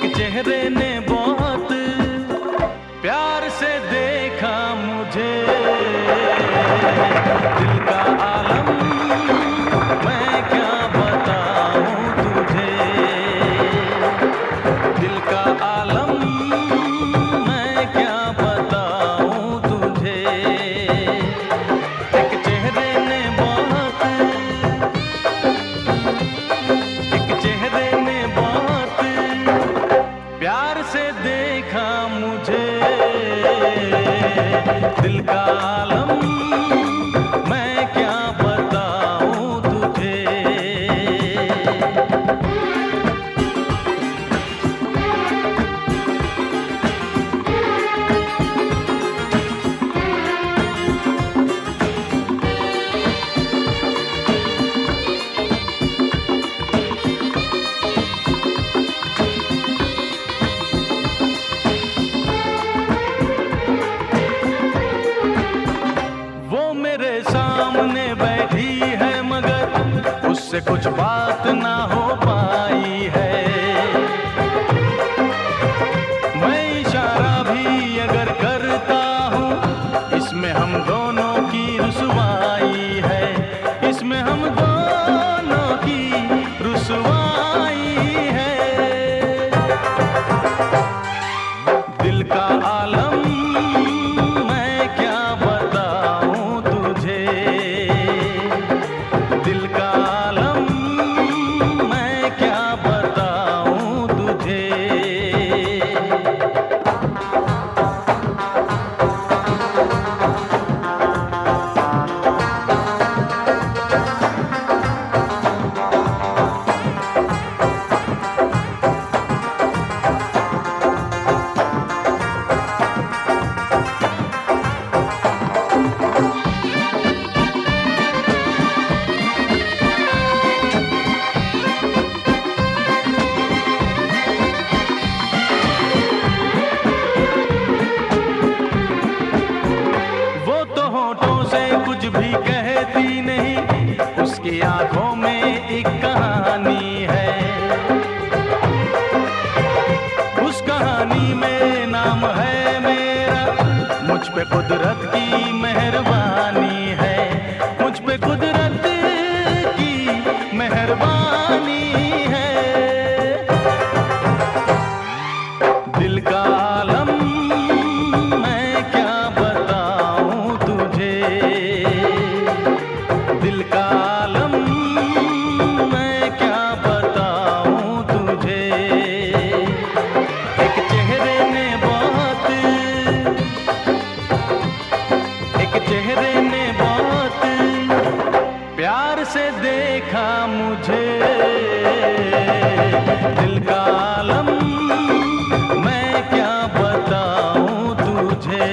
चेहरे ने बहुत प्यार से देखा मुझे, दिल का आलम मैं क्या बताऊं तुझे, दिल का आलम मैं क्या बताऊं तुझे। एक चेहरे ने बहुत, एक चेहरे ने बहुत प्यार से देखा मुझे, दिल का आलम मैं क्या बताऊं तुझे। मेरे सामने बैठी है मगर उससे कुछ बात ना हो पाई है। मैं इशारा भी अगर करता हूँ इसमें हम दोनों की रुसवाई है, इसमें हम दोनों की रुसवाई है। दिल का आलम मैं क्या बताऊं तुझे, दिल का आलम मैं क्या बताऊं तुझे। कुछ भी कहती नहीं, उसकी आंखों में एक कहानी है, उस कहानी में नाम है मेरा, मुझ पे कुदरत की मेहरबानी है, मुझ पे कुदरत की मेहरबानी है। दिल का आलम मैं क्या बताऊं तुझे, दिल का आलम मैं क्या बताऊं तुझे। एक चेहरे ने बहुत, एक चेहरे ने बहुत प्यार से देखा मुझे, दिल का आलम मैं क्या बताऊं तुझे।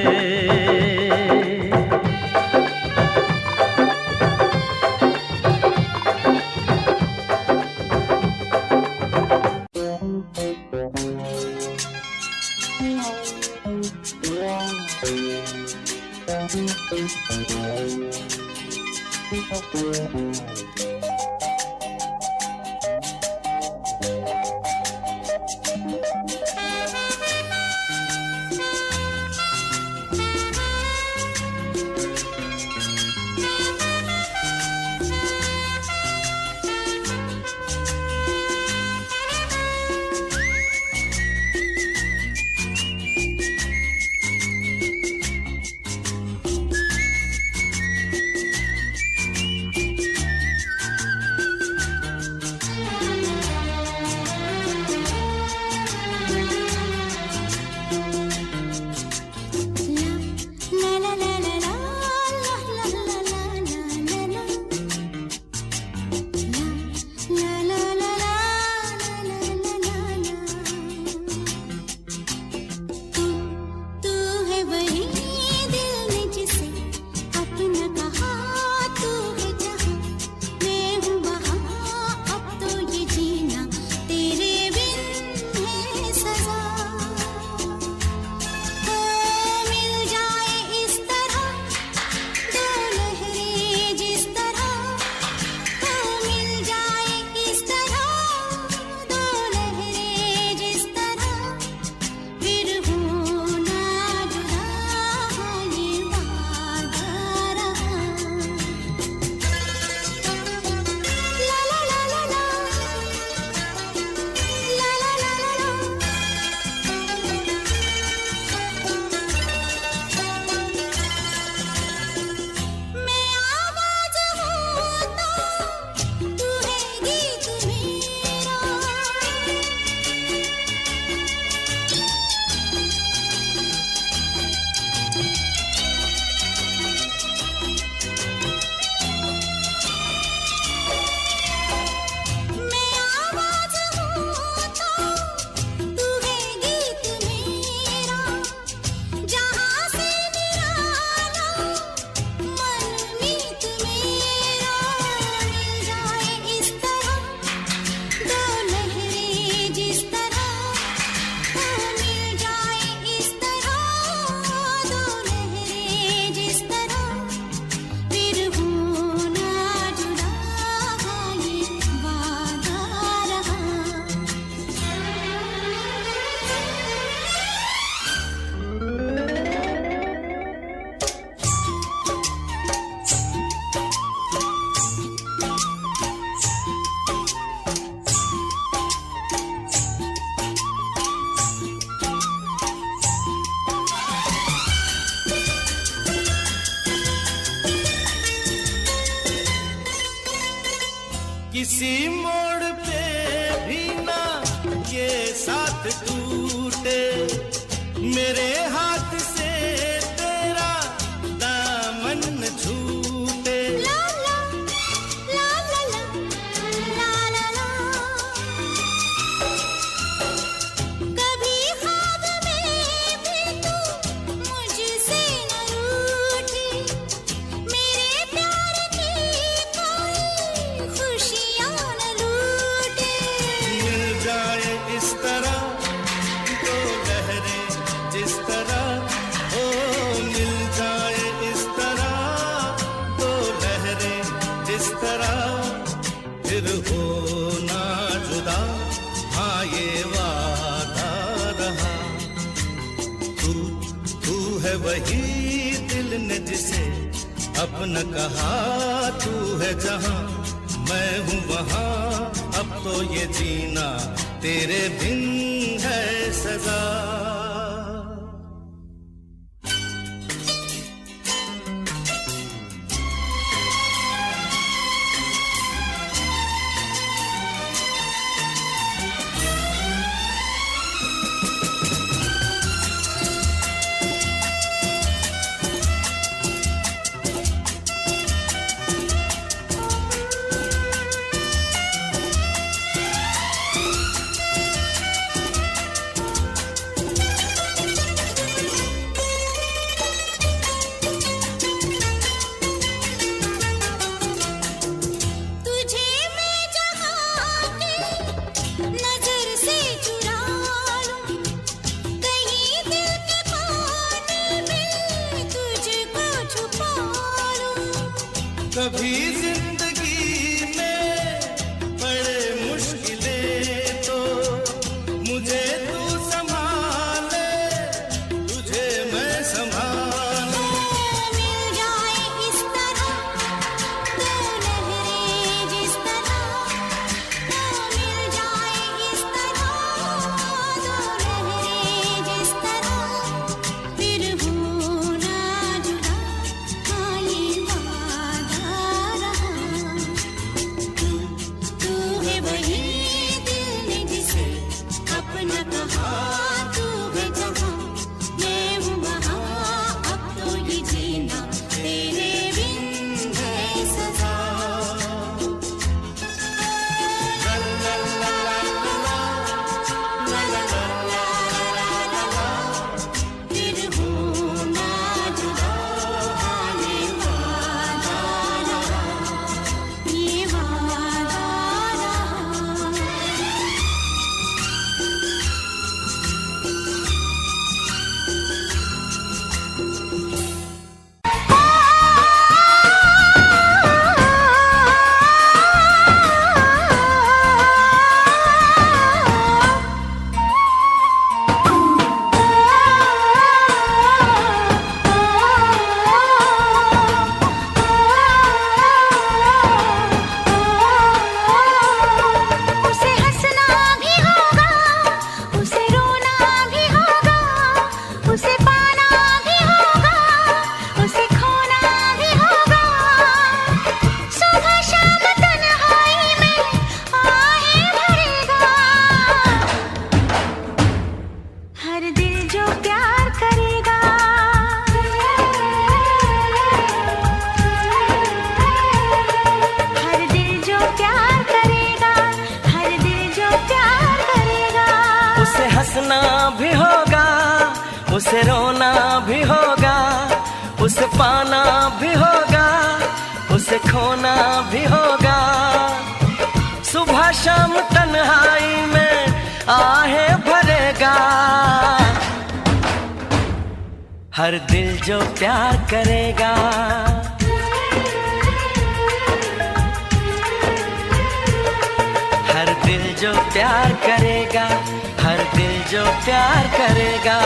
किसी मोड़ पे भी ना ये साथ टूटे, मेरे हाथ से तेरा दामन न छूटे। ला ला ला ला ला ला ला, कभी ख्वाब में भी तू मुझसे न रूठी, मेरे प्यार की कोई खुशियाँ न लूटे। मिल जाए इस तरह दो लहरें जिस तरह, ओ मिल जाए इस तरह दो लहरें जिस तरह, फिर हो ना जुदा, हाँ ये वादा रहा। तू है वही दिल ने जिसे अपना कहा, तू है जहां मैं हूँ वहां, अब तो ये जीना तेरे बिन है सजा। तुझे मैं जहाँ के नजर से चुरा लूं, कहीं दिल के कोने में तुझको छुपा लूं। कभी जिंदगी में बड़े मुश्किलें तो मुझे तू संभाले, तुझे मैं संभालूं। मिल जाए इस तरह दो लहरें जिस तरह, मिल जाए इस तरह दो लहरें जिस तरह, फिर हो ना जुदा, हाँ ये वादा रहा। तू है वही दिल ने जिसे अपना कहा, तू है जहाँ मैं हूँ वहाँ, अब तो ये जीना तेरे बिन है सजा। ला ला ला ला ला ला ला ला ला ला, फिर हो ना जुदा, हाँ ये वादा रहा, ये वादा रहा। उसे हंसना भी होगा, उसे रोना भी होगा, उसे पाना भी होगा, उसे खोना भी होगा। सुबह शाम तन्हाई में आहें भरेगा, हर दिल जो प्यार करेगा। हर दिल जो प्यार करेगा, हर दिल जो प्यार करेगा। उसे हंसना भी होगा, उसे रोना भी होगा, उसे पाना भी होगा, उसे खोना भी होगा। सुबह शाम तन्हाई में आहें भरेगा, हर दिल जो प्यार करेगा। हर दिल जो प्यार करेगा, हर दिल जो प्यार करेगा।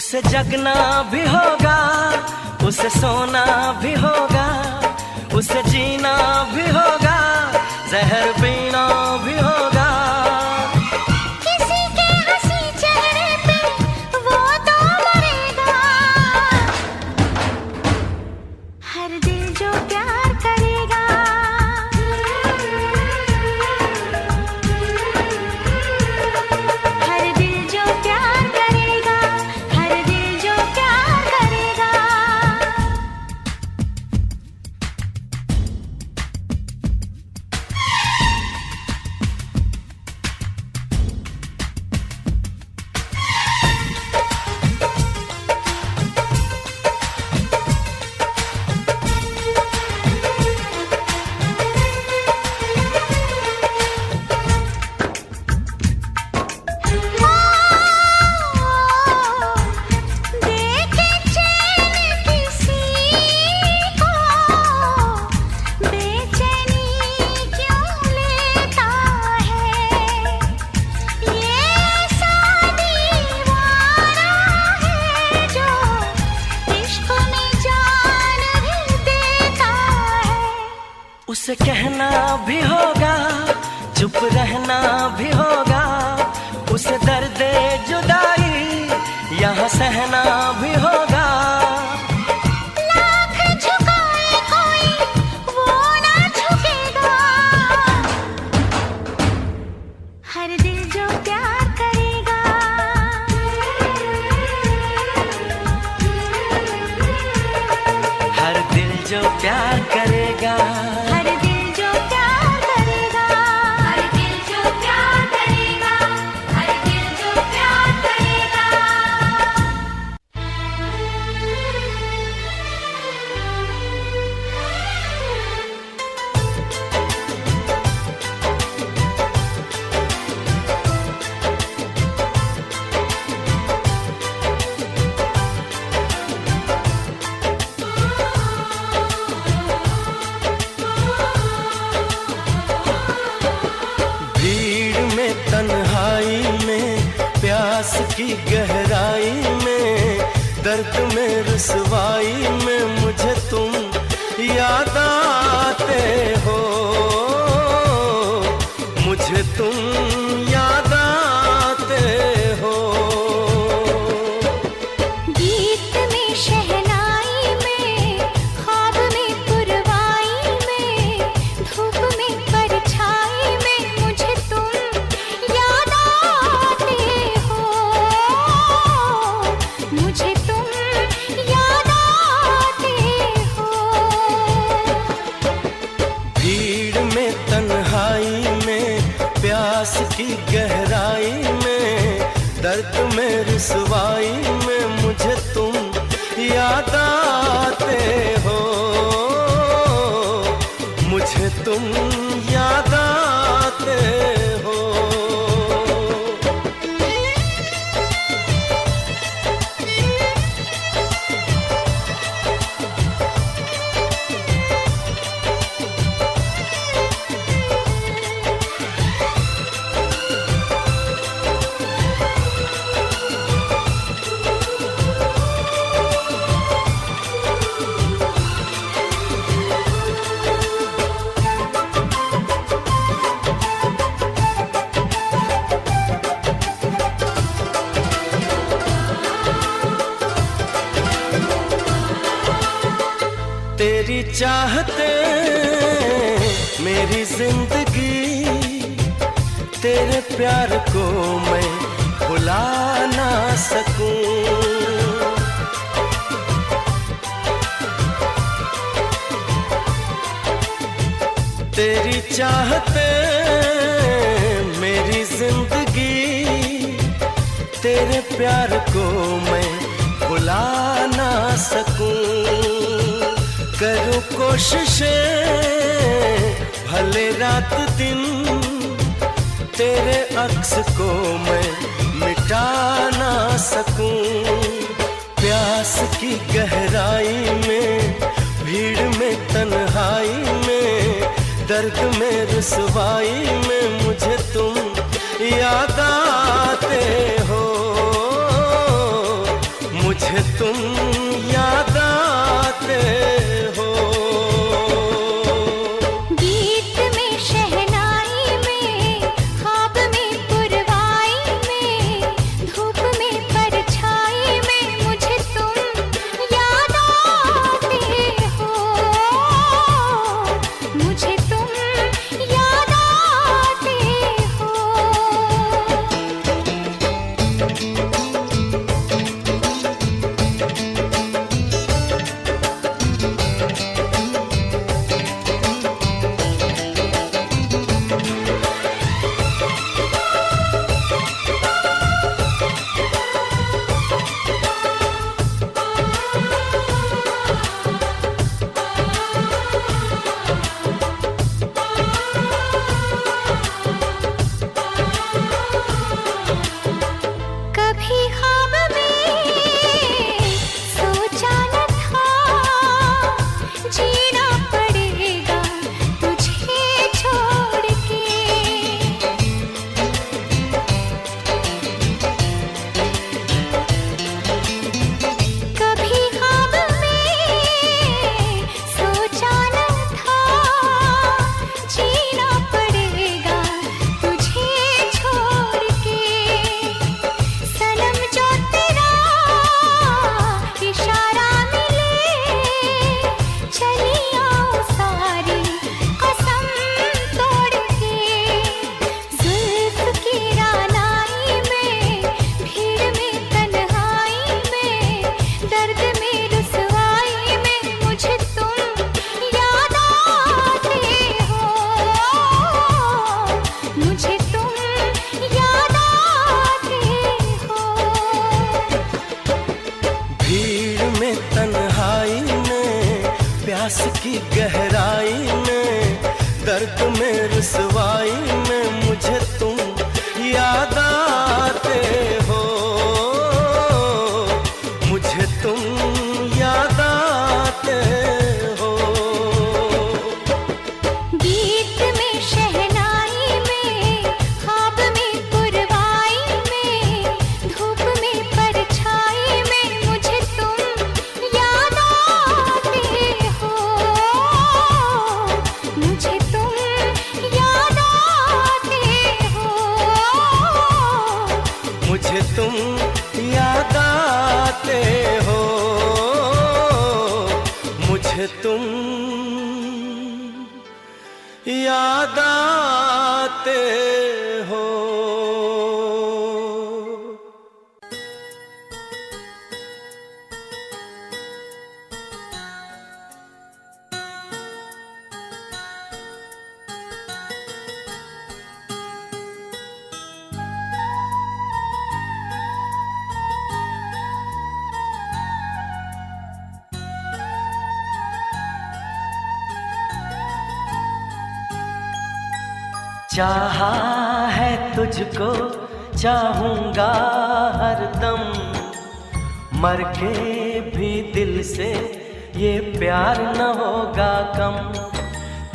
उसे जगना भी होगा, उसे सोना भी होगा, उसे जीना भी होगा, जहर पीना भी होगा। किसी के हंसी चेहरे पे वो तो मरेगा। हर दिल जो प्यार करेगा, हर दिल जो प्यार करेगा, हर दिल जो प्यार करेगा। देखे चैन किसी को, बेचैनी क्यों लेता है? ये ऐसा दीवाना है जो इश्क में जान भी देता है। उसे कहना भी होगा, चुप रहना भी होगा, उसे दर्द जुदाई यहाँ सहना भी होगा। लाख झुकाए कोई वो ना झुकेगा। हर दिल जो प्यार करेगा, हर दिल जो प्यार करेगा, हर दिल जो प्यार करेगा, हर दिल जो प्यार करेगा, हर दिल जो प्यार करेगा। भीड़ में तन्हाई में प्यास की गहराई में दर्द में रुसवाई में मुझे तुम याद आते हो, मुझे तुम याद आते हो। गीत में शहनाई में, ख्वाब में पुरवाई में, धूप में परछाई में मुझे तुम याद आते हो, मुझे तुम याद आते हो। भीड़ में तन्हाई में प्यास की गहराई में दर्द में रुसवाई में मुझे तुम याद आते हो, मुझे तुम याद आते हो। तेरी चाहते मेरी जिंदगी, तेरे प्यार को मैं भुला ना सकूं। तेरी चाहते मेरी जिंदगी, तेरे प्यार को मैं भुला ना सकूं। करूं कोशिशें भले रात दिन, तेरे अक्स को मैं मिटा ना सकूं। प्यास की गहराई में, भीड़ में तन्हाई में, दर्द में रुसवाई में मुझे तुम याद आते हो, तुम याद आते हो। गीत में शहनाई में, ख्वाब में पुरवाई में, धूप में परछाई में मुझे तुम याद आते हो, मुझे तुम याद आते हो। कभी ख्वाब में सोचा न था, जीना पड़ेगा तुझे छोड़ के। कभी ख्वाब में सोचा न था, जीना पड़ेगा तुझे छोड़ के। सनम जो तेरा इशारा मिले, चली आओ सारी कसम तोड़ के। जुल्फ की रानाई में, भीड़ में तन्हाई में, दर्द में रुसवाई में मुझे तुम याद आते हो, मुझे तुम याद आते हो। भीड़ में तन्हाई में, प्यास की गहराई में, दर्द में रुसवाई में मुझे तुम याद आते हो, मुझे तुम याद आते हो। गीत में शहनाई में, ख्वाब में पुरवाई में, धूप में परछाई में मुझे तुम याद आते हो, मुझे तुम याद आते हो, मुझे तुम याद आते हो, मुझे तुम याद आते हो। चाहा है तुझको, चाहूंगा हरदम, मर के भी दिल से ये प्यार न होगा कम।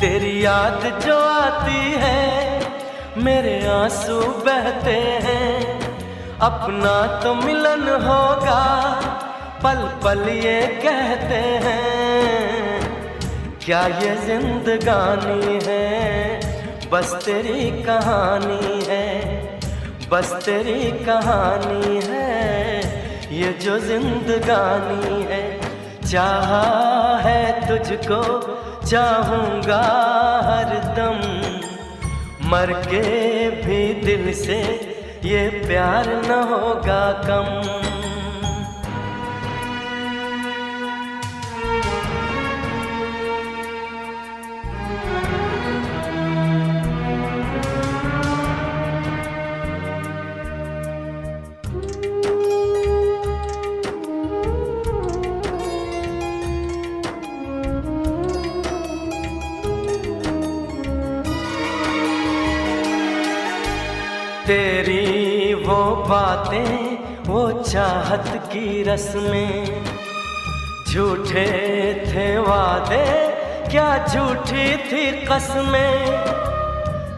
तेरी याद जो आती है, मेरे आंसू बहते हैं, अपना तो मिलन होगा, पल पल ये कहते हैं। क्या ये जिंदगानी है, बस तेरी कहानी है, बस तेरी कहानी है, ये जो जिंदगानी है। चाहा है तुझको, चाहूंगा हरदम, मर के भी दिल से ये प्यार न होगा कम। तेरी वो बातें, वो चाहत की रस्में, झूठे थे वादे, क्या झूठी थी कसमें।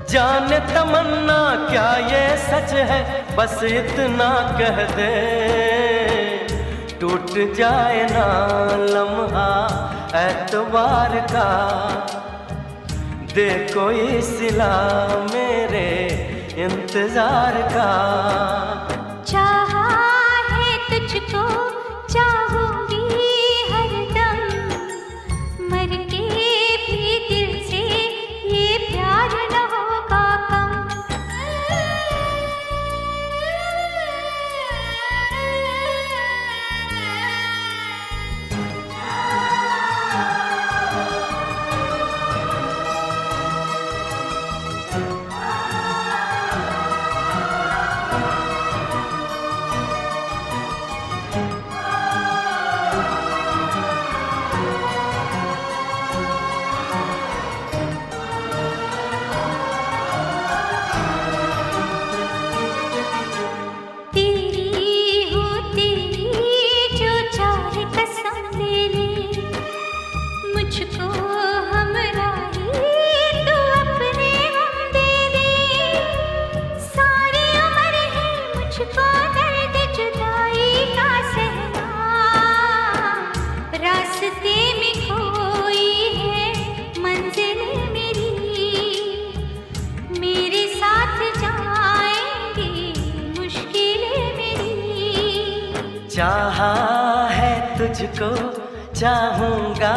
जाने तमन्ना क्या ये सच है, बस इतना कह दे, टूट जाए ना लम्हा एतबार का, दे कोई सिला मेरे इंतजार का। चाहा है तुझको चाहूंगी हरदम, मर के भी दिल से ये प्यार न होगा कम। मुझको हमराही तू अपने हम दे दे, सारी उम्र है मुझको दर्द जुदाई का सहना। रास्ते में कोई है मंजिल मेरी, मेरे साथ जाएंगी मुश्किलें मेरी। चाहा है तुझको चाहूंगा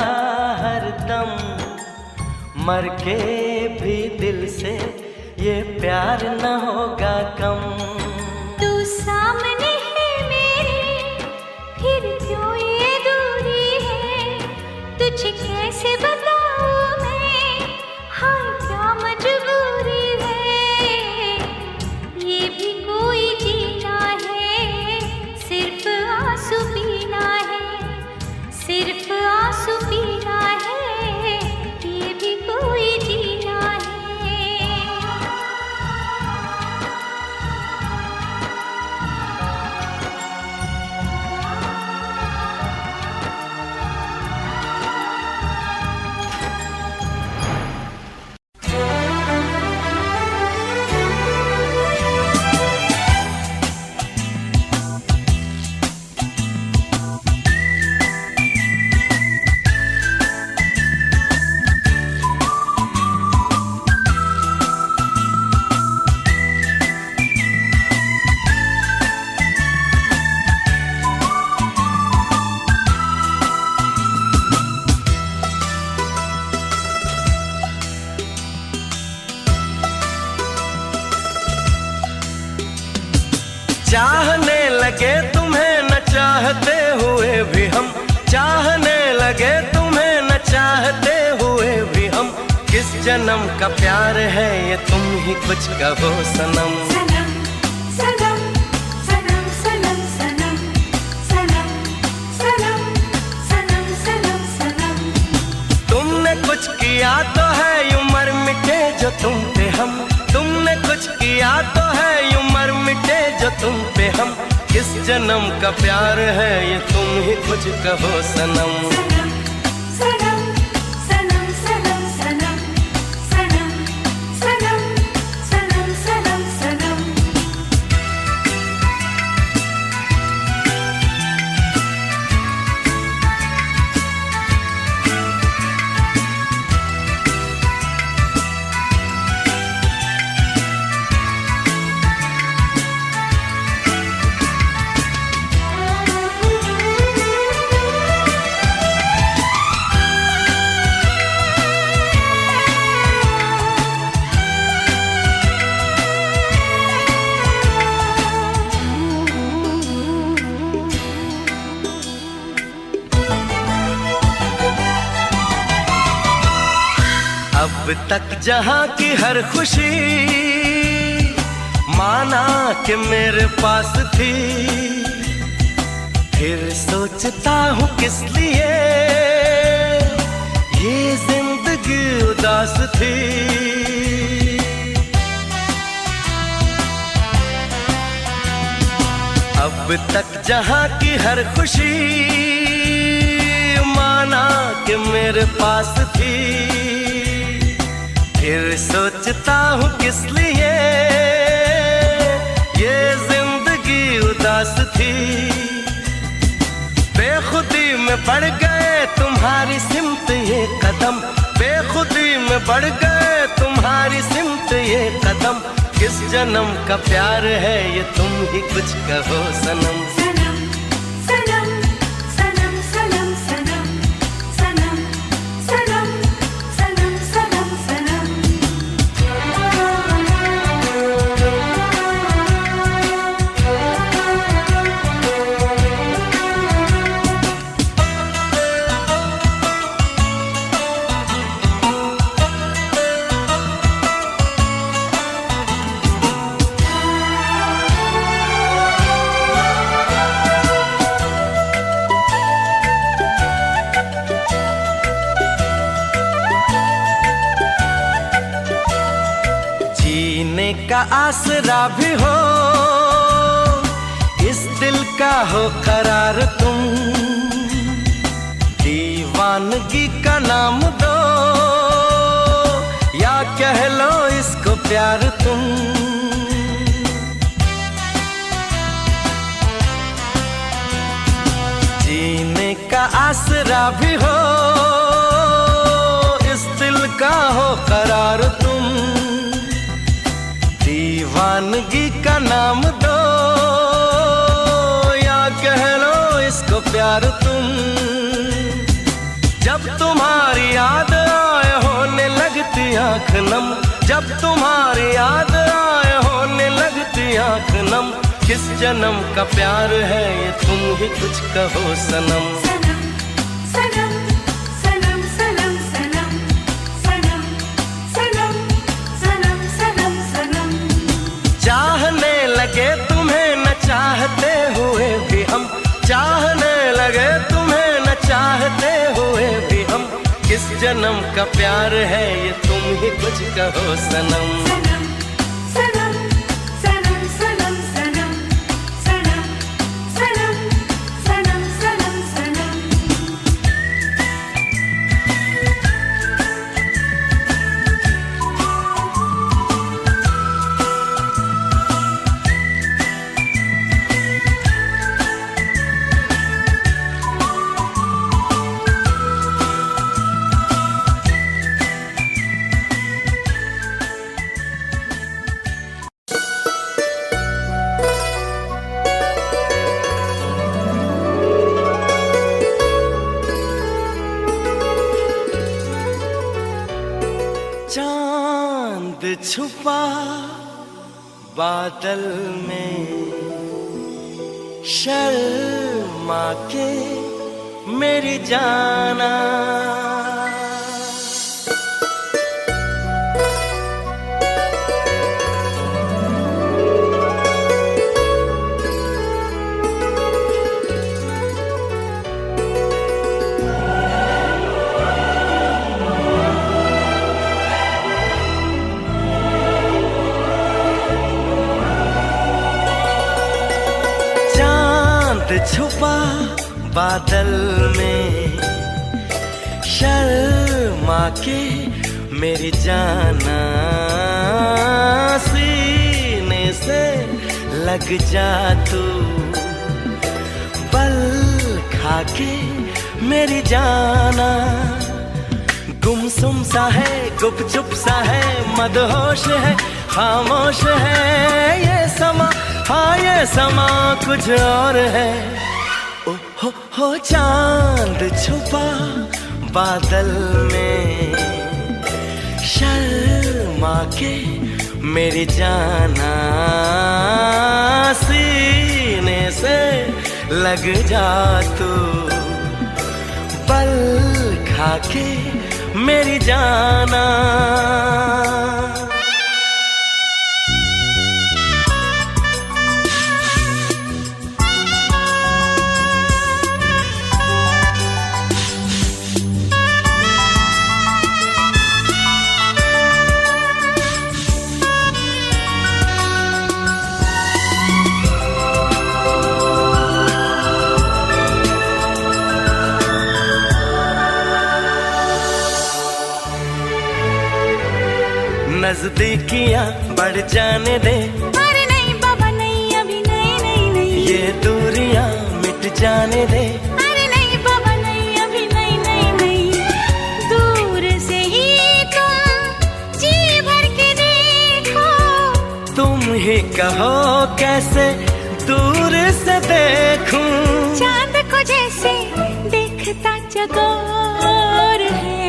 हरदम, मर के भी दिल से ये प्यार न होगा कम। तू सामने है मेरे फिर क्यों ये दूरी है, तुझे कैसे बताऊं मैं हाय क्या मजबूरी है। ये भी कोई जीना है सिर्फ आंसू पीना है, सिर्फ आंसू पीना है, ये भी कोई जीना है। चाहने लगे तुम्हें न चाहते हुए भी हम, चाहने लगे तुम्हें न चाहते हुए भी हम। किस जन्म का प्यार है ये तुम ही कुछ कहो सनम। सनम सनम सनम सनम सनम सनम सनम सनम सनम सनम। तुमने कुछ किया तो है यूं मर मिटे जो तुम पे हम, तुमने कुछ किया तो है यूं मर मिटे जो तुम पे हम। किस जन्म का प्यार है ये तुम ही कुछ कहो सनम। सनम सनम सनम सनम सनम सनम सनम सनम सनम सनम। अब तक जहां की हर खुशी माना कि मेरे पास थी, फिर सोचता हूँ किस लिए ये जिंदगी उदास थी। अब तक जहां की हर खुशी माना कि मेरे पास थी, फिर सोचता हूँ किस लिए ये जिंदगी उदास थी। बेखुदी में बढ़ गए तुम्हारी सिमत ये कदम, बेखुदी में बढ़ गए तुम्हारी सिमत ये कदम। किस जन्म का प्यार है ये तुम ही कुछ कहो सनम। सनम सनम सनम सनम सनम सनम सनम सनम सनम सनम। जीने का आसरा भी हो इस दिल का हो करार तुम, दीवानगी का नाम दो या कह लो इसको प्यार तुम। जीने का आसरा भी हो इस दिल का हो करार तुम, दीवानगी का नाम दो या कह लो इसको प्यार तुम। जब तुम्हारी याद आए होने लगती आँख नम, जब तुम्हारी याद आए होने लगती आँख नम। किस जन्म का प्यार है ये तुम ही कुछ कहो सनम। सनम सनम सनम सनम सनम सनम सनम सनम सनम सनम। चाहने लगे तुम्हें न चाहते हुए भी हम, चाहने लगे तुम्हें न चाहते हुए भी हम। किस जन्म का प्यार है ये तुम ही कुछ कहो सनम। सनम सनम सनम सनम सनम सनम सनम सनम सनम सनम। चांद छुपा बादल में, शर्मा के मेरी जाना। छुपा बादल में, शर्मा के मेरी जाना। सीने से लग जा तू, पल खा के मेरी जाना। गुमसुम सा है, गुपचुप सा है, मदहोश है, खामोश है ये समा। हाँ ये समा कुछ और है। ओ हो चांद छुपा बादल में, शर्मा के मेरी जाना। सीने से लग जा तू, पल खा के मेरी जाना। नजदीकियां बढ़ जाने दे। अरे नहीं बाबा नहीं, अभी नहीं नहीं नहीं। ये दूरियां मिट जाने दे। अरे नहीं कहो कैसे दूर से देखूं, चांद को जैसे देखता चकोर है।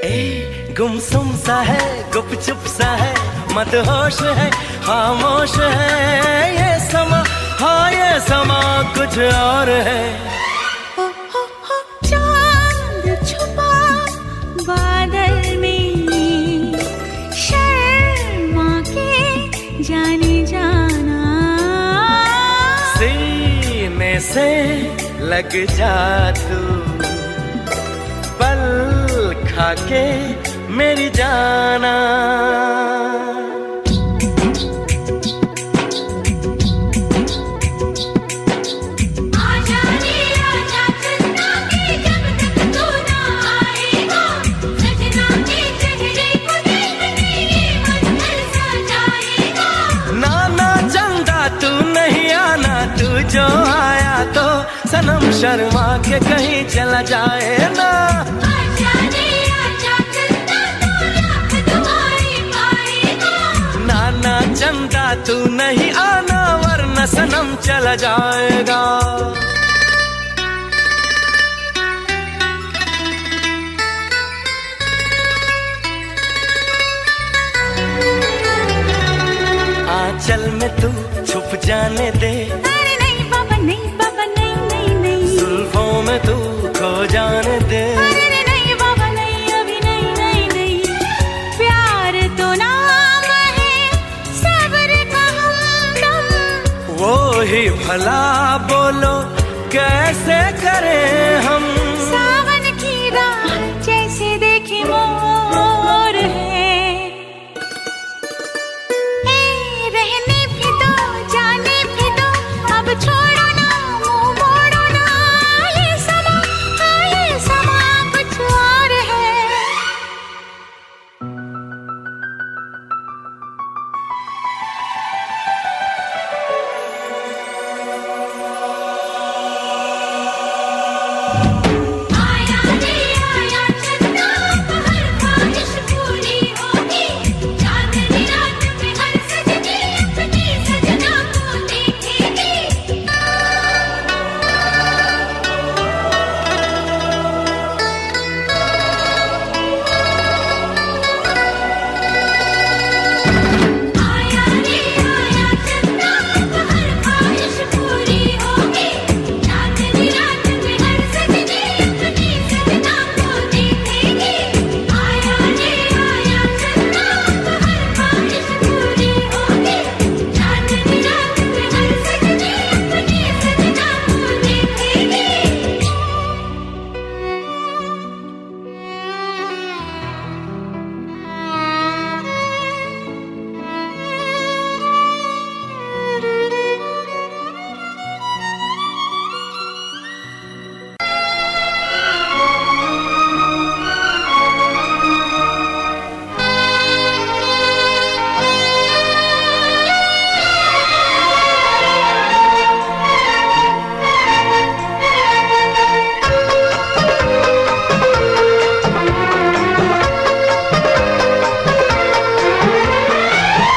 ए गुमसुम सा है, गुपचुप सा है, मदहोश है, खामोश है ये समा, हाँ ये समा कुछ और है। हो चांद छुपा बादल में, शर्मा के जाने जाना, सीने से लग जा तू, पल खा के मेरी जाना। जो आया तो सनम शर्मा के कहीं चला जाए ना। नाना चंदा तू नहीं आना, वरना सनम चला जाएगा। आंचल में तू छुप जाने दे, जुल्फों में तू खो जाने दे। नहीं बाबा नहीं, अभी नहीं नहीं नहीं, प्यार तो नाम है सब्र का हमदम, वो ही भला बोलो कैसे करें हम, सावन की राह जैसे देखे मोर है। रहने भी दो, जाने भी दो, अब छोड़ो ना, मुंह मोड़ो ना, ये समा, हाँ ये समा कुछ और है। आया रे आया चंदा, हर ख्वाहिश पूरी होगी, चांदनी रात में हर सजनी अपनी सजना को देखेगी। आया रे आया चंदा, हर ख्वाहिश पूरी होगी, चांदनी रात में हर सजनी अपनी सजना को देखेगी। आया रे आया चंदा, हर ख्वाहिश पूरी होगी, चांदनी रात में हर सजनी अपनी सजना को देखेगी।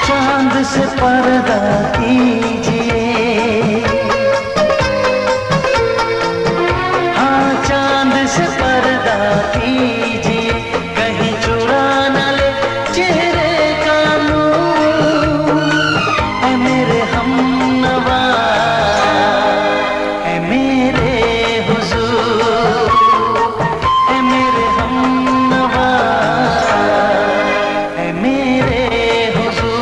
चांद से पर्दा कीजिए, हाँ चांद से पर्दा कीजिए, कहीं चुरा न ले चेहरे का नूर। ऐ मेरे हमनवा, ऐ मेरे हुजूर, ऐ मेरे हमनवा, ऐ मेरे हुजूर।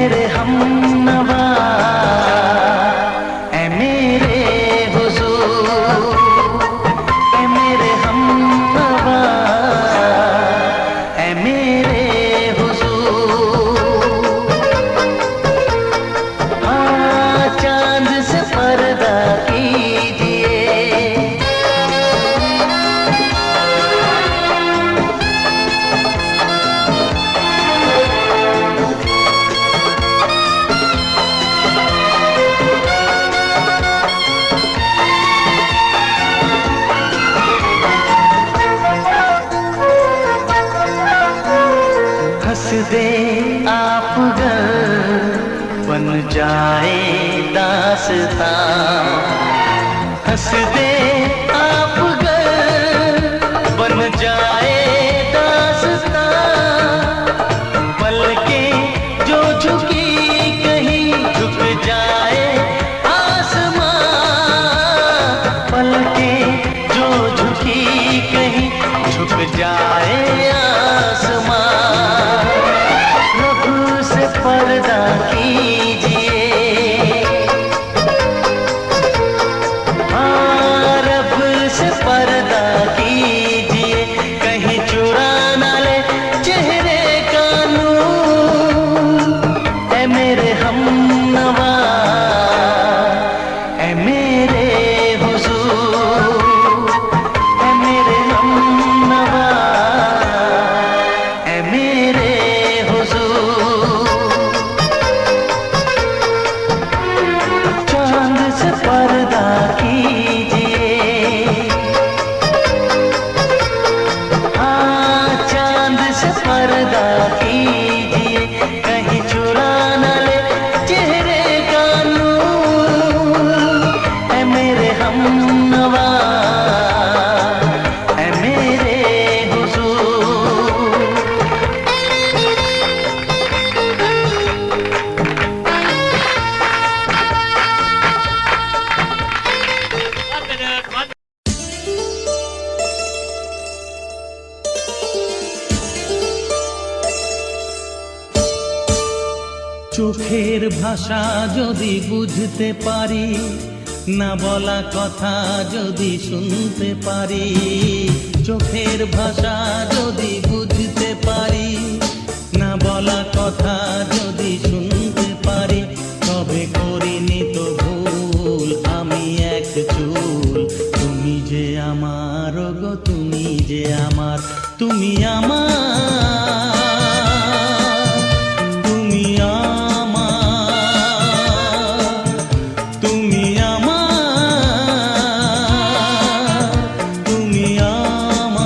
मेरे हमनवा, ऐ मेरे हुजूर, ऐ मेरे हमनवा, ऐ मेरे हुजूर। हाँ, चांद से पर्दा कीजिए, हंस दे आप गर बन जाए दास्तां, हंस दे आप गर बन जाए दास्तां। पलकें जो झुकी कहीं झुक जाए आसमां, पलकें जो झुकी कहीं झुक जाए आसमां। रब से पर्दा कीजिए, हाँ रब से पर्दा कीजिए, कहीं चुरा ना ले चेहरे का नूर। ऐ मेरे हमनवा, ऐ मेरे हुजूर, ऐ मेरे हमनवा, ऐ मेरे हुजूर। चांद से पर्दा कीजिए, हाँ चांद से पर्दा कीजिए, कहीं चुरा न ले चेहरे का नूर। ऐ मेरे हमनवा, ऐ मेरे हुजूर। চোখের ভাষা যদি বুঝতে পারি, না বলা কথা যদি শুনতে পারি, চোখের ভাষা যদি বুঝতে পারি, না বলা কথা যদি শুনতে পারি, তবে করিনি তো ভুল আমি এক চুল। তুমি যে আমার গো, তুমি যে আমার, তুমি আমার, তুমি আমার, তুমি আমার, তুমি আমার।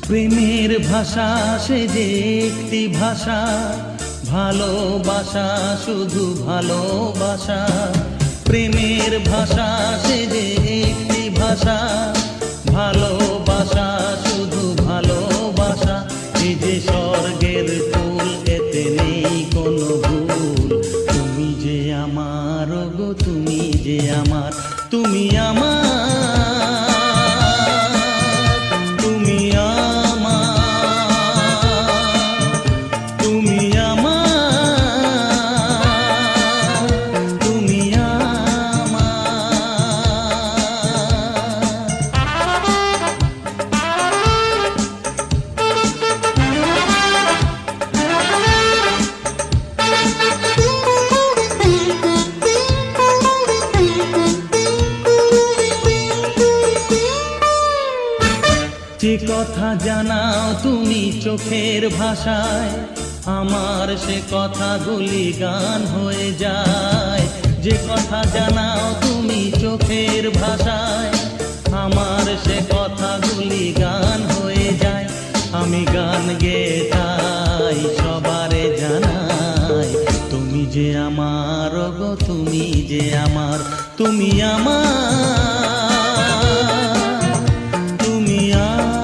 প্রেমের ভাষা সে যে একটি ভাষা, ভালোবাসা শুধু ভালোবাসা। প্রেমের ভাষা সে যে একটি ভাষা, ভালোবাসা শুধু ভালোবাসা। এই যে স্বর্গের ফুল, এতে নেই কোনো ভুল। তুমি যে আমার গো, তুমি যে আমার, তুমি আমার, তুমি আমার, তুমি আমার, তুমি যে কথা জানাও তুমি চোখের ভাষায়, আমার সে কথাগুলি গান হয়ে যায়। যে কথা জানাও তুমি চোখের ভাষায়, আমার সে কথাগুলি গান হয়ে যায়। আমি গান গেয়ে তাই সবারে জানাই, তুমি যে আমার গো, তুমি যে আমার, তুমি আমার, তুমি আমার,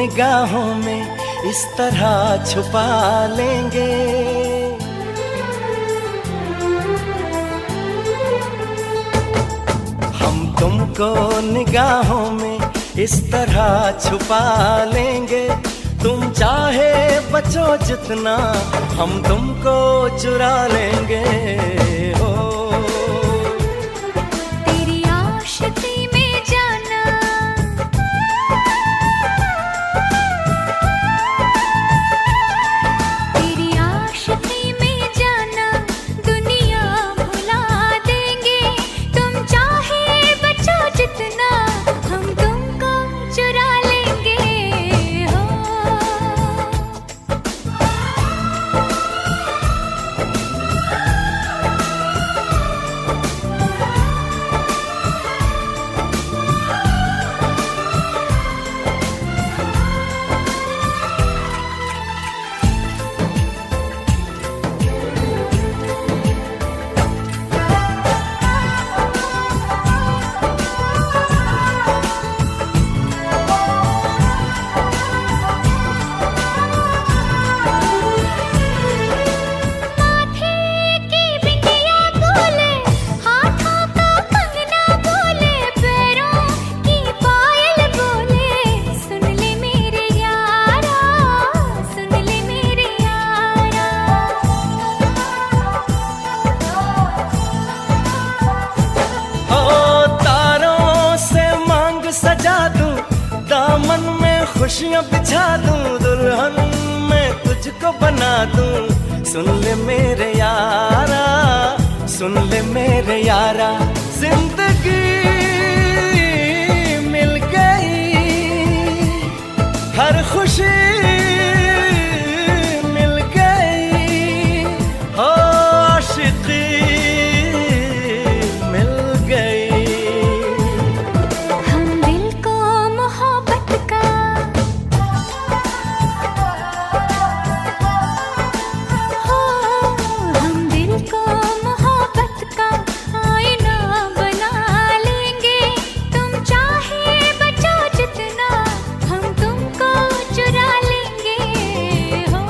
निगाहों में इस तरह छुपा लेंगे। हम तुमको निगाहों में इस तरह छुपा लेंगे। तुम चाहे बचो जितना, हम तुमको चुरा लेंगे। हो तेरी आशिकी में जाना, तेरी आशिकी में जाना, दुनिया भुला देंगे। तुम चाहे बचो जितना, हम तुमको चुरा लेंगे। हो दामन में खुशियां बिछा दूं, दुल्हन मैं तुझको बना दूं। सुन ले मेरे यारा, सुन ले मेरे यारा, जिंदगी मिल गई, हर खुशी मिल गई। हो आशिकी मिल गई। हम दिल को मोहब्बत का, हो हम दिल को मोहब्बत का आईना बना लेंगे। तुम चाहे बचो जितना, हम तुमको चुरा लेंगे। हो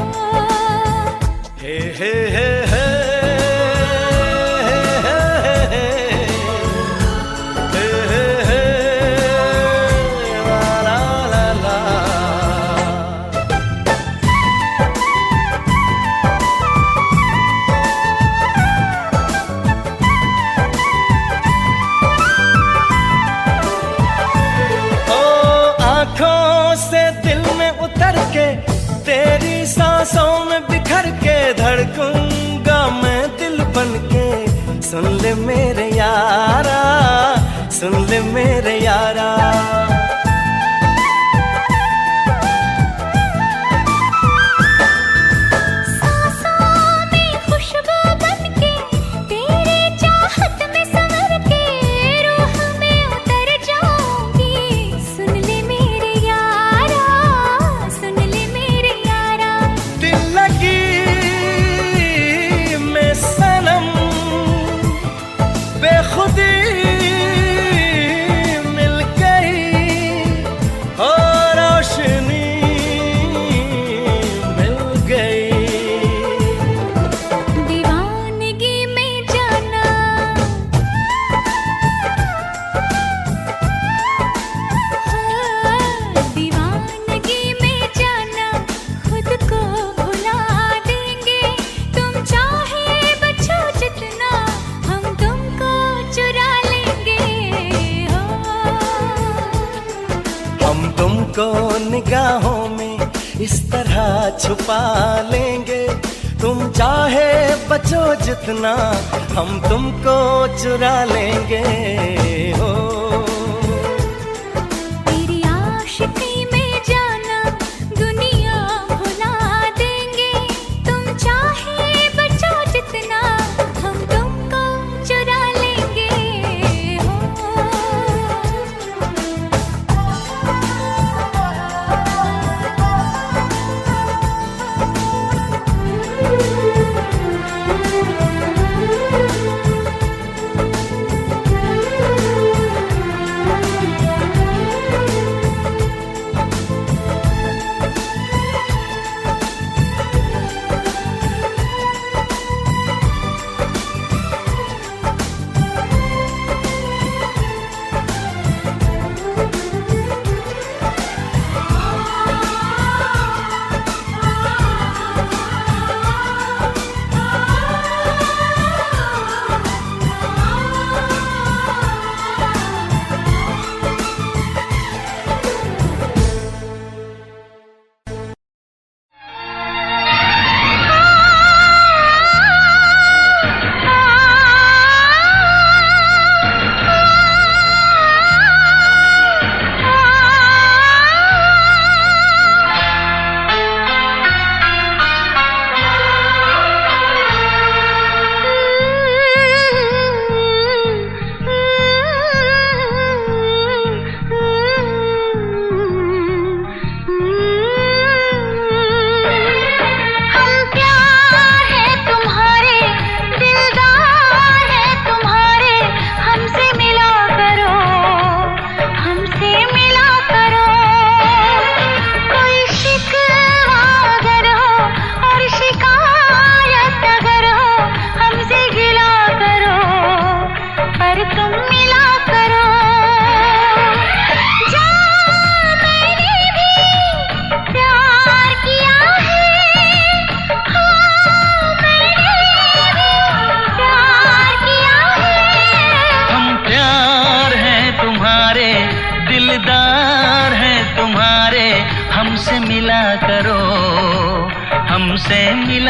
हे हे हे हे तेरी सांसों में बिखर के धड़कूंगा मैं दिल बन के। सुन ले मेरे यारा, सुन ले मेरे यारा। बेखुदी मिल गई और रोशनी मिल गई। दीवानगी में जाना, दीवानगी में जाना, खुद को भुला देंगे। तुम चाहे बचो जितना, हम तुमको चुरा लेंगे। हो हम तुमको निगाहों में इस तरह छुपा लेंगे। तुम चाहे बचो जितना, हम तुमको चुरा लेंगे। हो तेरी आशिकी में जाना, दुनिया भुला देंगे। तुम चाहे बचो जितना, हम तुमको चुरा लेंगे। हो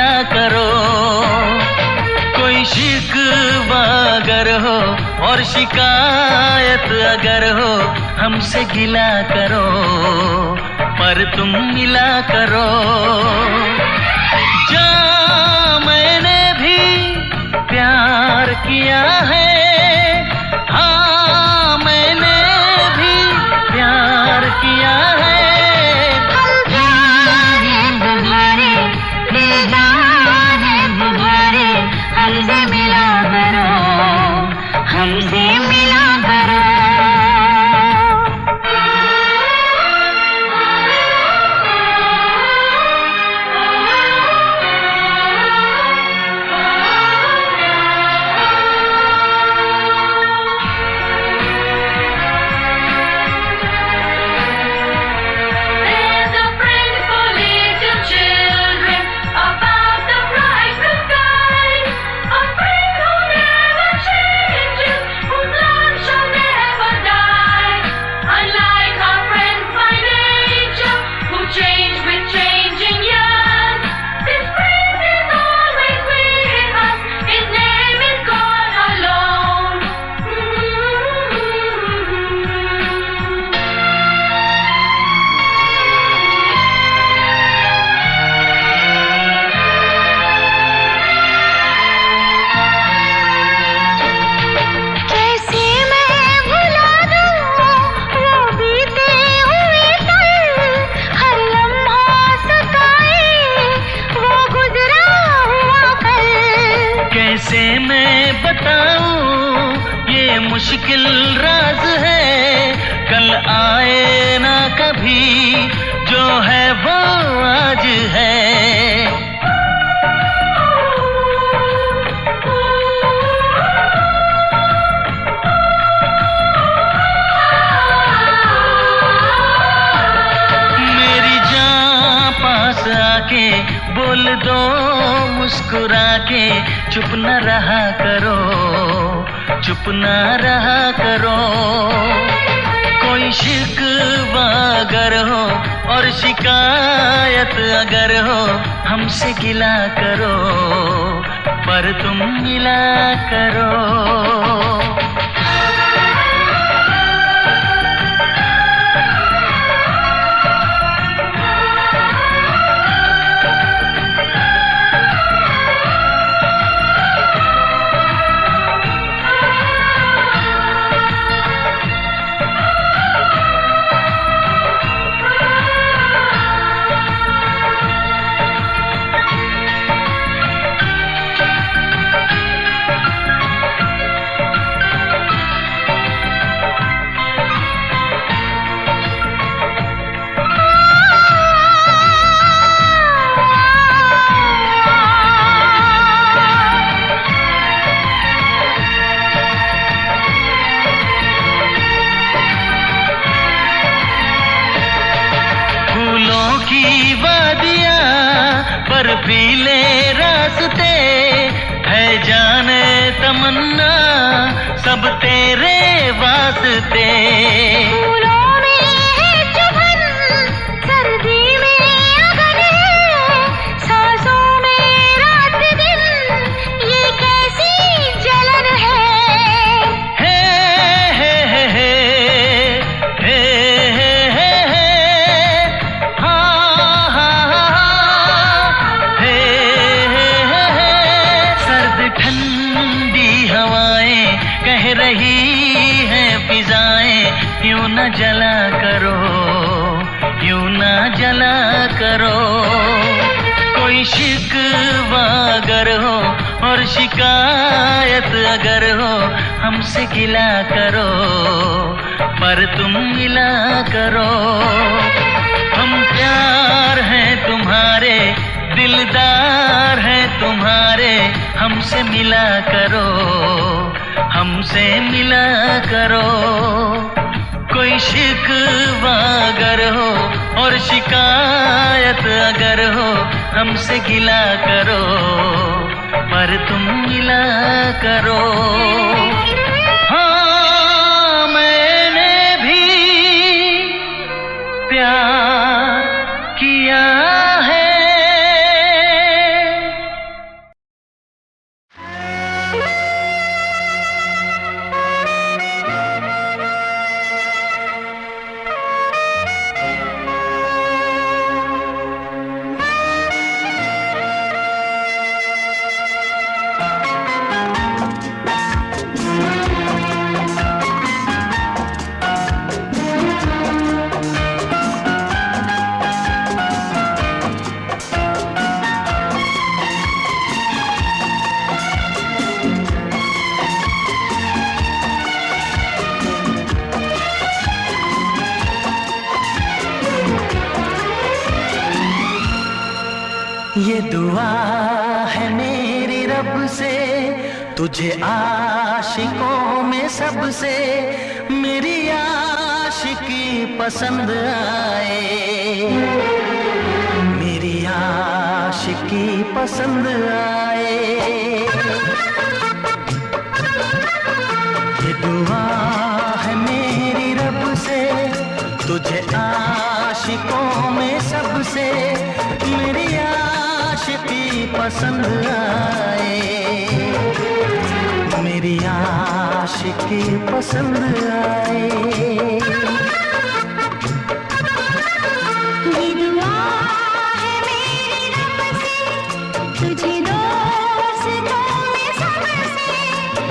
मिला करो। कोई शिकवा अगर हो और शिकायत अगर हो, हमसे गिला करो, पर तुम मिला करो। जा मैंने भी प्यार किया है, हाँ मैंने भी प्यार किया है। हमसे मिला करो, हमसे मिला करो। कैसे मैं बताऊं ये मुश्किल राज है, कल आए ना कभी, जो है वो आज है। मेरी जान पास आके बोल दो मुस्कुरा के, चुप न रहा करो, चुप न रहा करो। कोई शिकवा अगर हो और शिकायत अगर हो, हमसे गिला करो, पर तुम मिला करो। की वादियाँ बर्फीले रास्ते है, जाने तमन्ना सब तेरे वास्ते। फूलों में है चुभन, सर्दी में अगन है, सांसों में रात दिन, ये कैसी जलन है। ठंडी हवाएं कह रही हैं फिजाएं, यूं न जला करो, यूं न जला करो। कोई शिकवा अगर हो और शिकायत अगर हो, हमसे गिला करो, पर तुम मिला करो। हम प्यार हैं तुम्हारे, दिलदार हैं तुम्हारे, हमसे मिला करो, हमसे मिला करो। कोई शिकवा अगर हो और शिकायत अगर हो, हमसे गिला करो, पर तुम मिला करो। हाँ मैंने भी प्यार किया है, तुझे आशिकों में सबसे मेरी आशिकी पसंद आए, मेरी आशिकी पसंद आए। ये दुआ है मेरी रब से, तुझे आशिकों में सबसे मेरी आशिकी पसंद आए, मेरी आशिकी पसंद आए। ये दुआ है मेरी रब से, तुझे दोस्तों में सबसे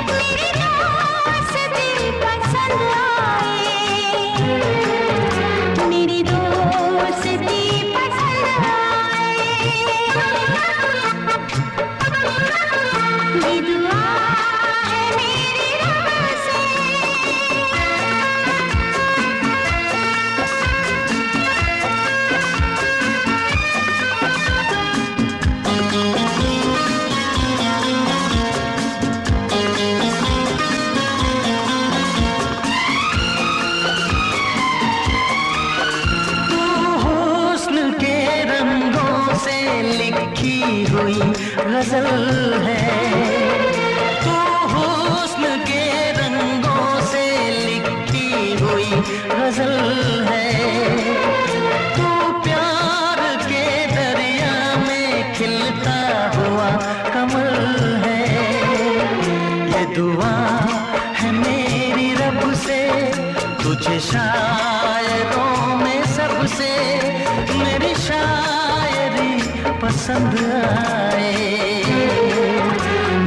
मेरी दोस्ती पसंद आए, मेरी दोस्ती पसंद आए। ये दुआ है मेरी रब से। हुस्न के रंगों से लिखी हुई गजल है, तू हुस्न के रंगों से लिखी हुई गजल है। तू प्यार के दरिया में खिलता हुआ कमल है। ये दुआ है मेरी रब से, तुझे शायरों में सबसे मेरी शायरी पसंद आए,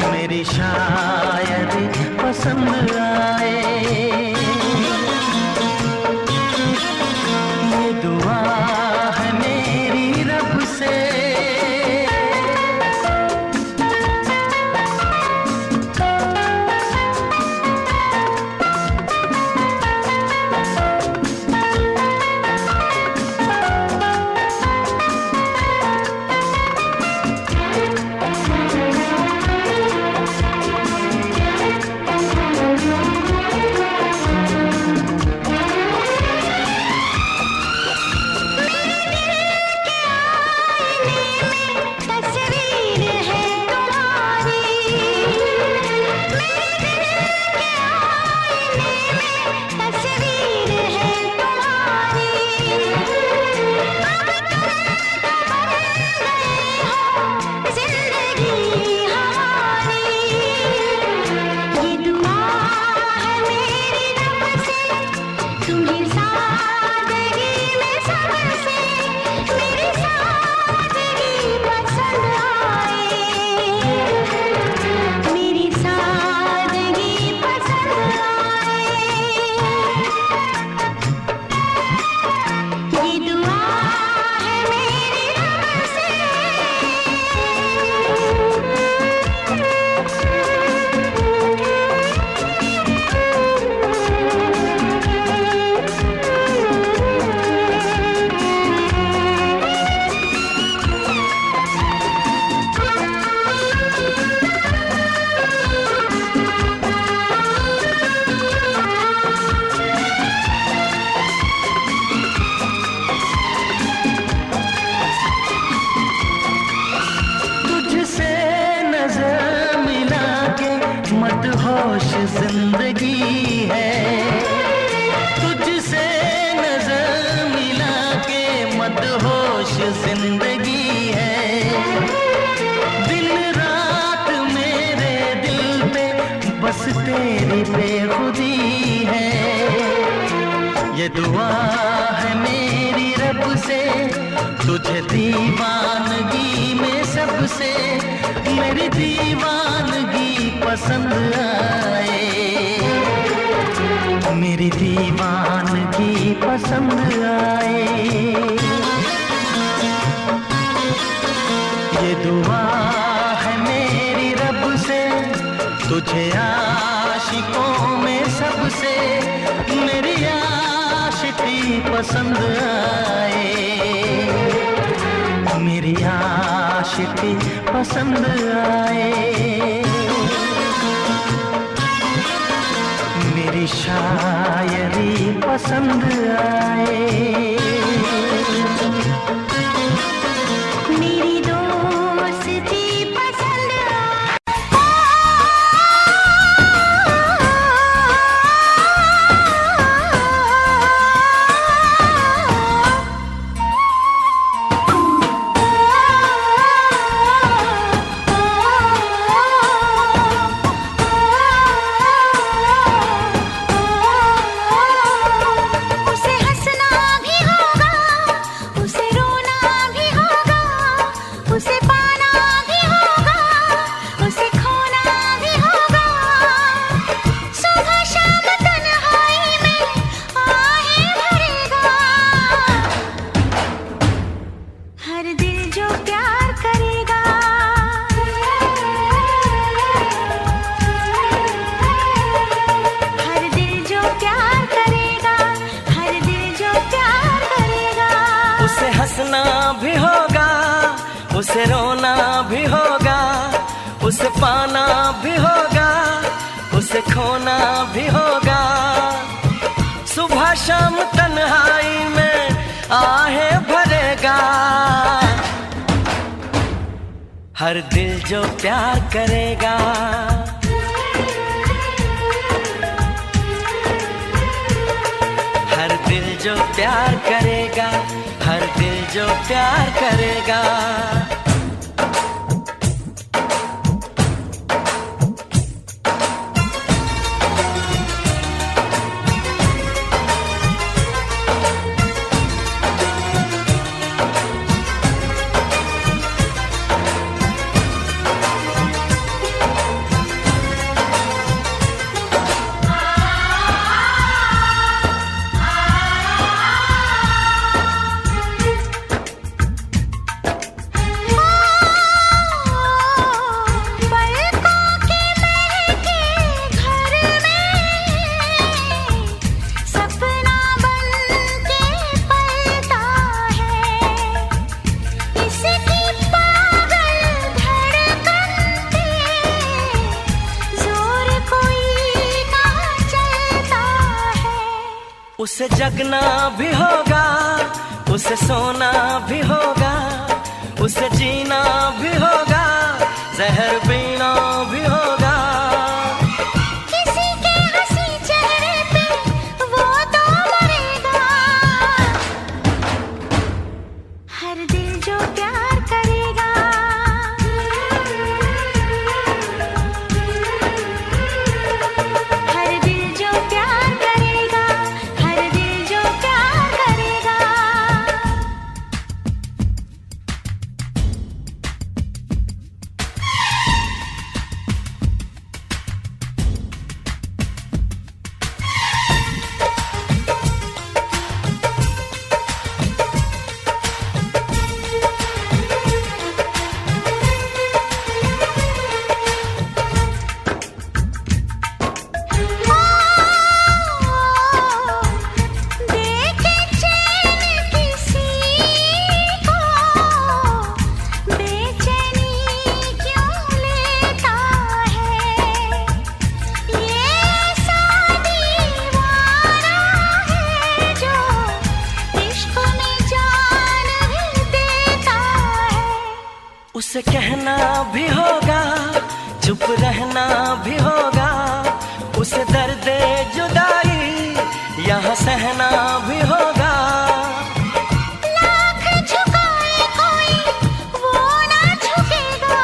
मेरी शायरी पसंद आए। ये दुआ है मेरी रब से। तस्वीर है तुम्हारी, मेरे दिल के आईने में तस्वीर है तुम्हारी। अब तुम बन गए हो जिंदगी हमारी। ये दुआ है मेरी रब से, तुम्हें सादगी में सबसे मेरी सादगी पसंद आए, मेरी सादगी पसंद आए। ये दुआ है मेरी रब से। तुझसे नजर मिला के मदहोश जिंदगी है, तुझसे नजर मिला के मदहोश जिंदगी है। दिन रात मेरे दिल पे बस तेरी बेखुदी है। ये दुआ है मेरी रब से, तुझे दीवानगी में सबसे मेरी दीवानगी पसंद आए, मेरी दीवानगी पसंद आए। ये दुआ है मेरी रब से, तुझे आशिकों में सबसे मेरी आशिकी पसंद आए, मेरी आशिकी पसंद आए। मेरी शायरी पसंद आए। मेरी दोस्ती पसंद उसे हंसना भी होगा, उसे रोना भी होगा, उसे पाना भी होगा, उसे खोना भी होगा। सुबह शाम तन्हाई में आहें भरेगा। हर दिल जो प्यार करेगा, हर दिल जो प्यार करेगा, हर दिल जो प्यार करेगा। उसे हंसना भी होगा, उसे रोना भी होगा, उसे पाना भी होगा, उसे खोना भी होगा। सुबह शाम तन्हाई में आहें भरेगा। हर दिल जो प्यार करेगा, हर दिल जो प्यार करेगा, हर दिल जो प्यार करेगा। पलकों के महके घर में सपना बन के पलता है। इसकी पागल धड़कन पे जोर कोई ना चलता है। उसे जगना भी होगा, उसे सोना भी होगा, उसे जीना भी होगा, जहर पीना भी होगा। किसी के हंसी चेहरे पे वो तो मरेगा। हर दिल जो प्यार करेगा, हर दिल जो प्यार करेगा, हर दिल जो प्यार करेगा। देखे चैन किसी को, बेचैनी क्यों लेता है। ये ऐसा दीवाना है जो इश्क में जान भी देता है। उसे कहना भी होगा, चुप रहना भी होगा, उसे दर्द जुदाई यहाँ सहना भी होगा। लाख झुकाए कोई वो ना झुकेगा।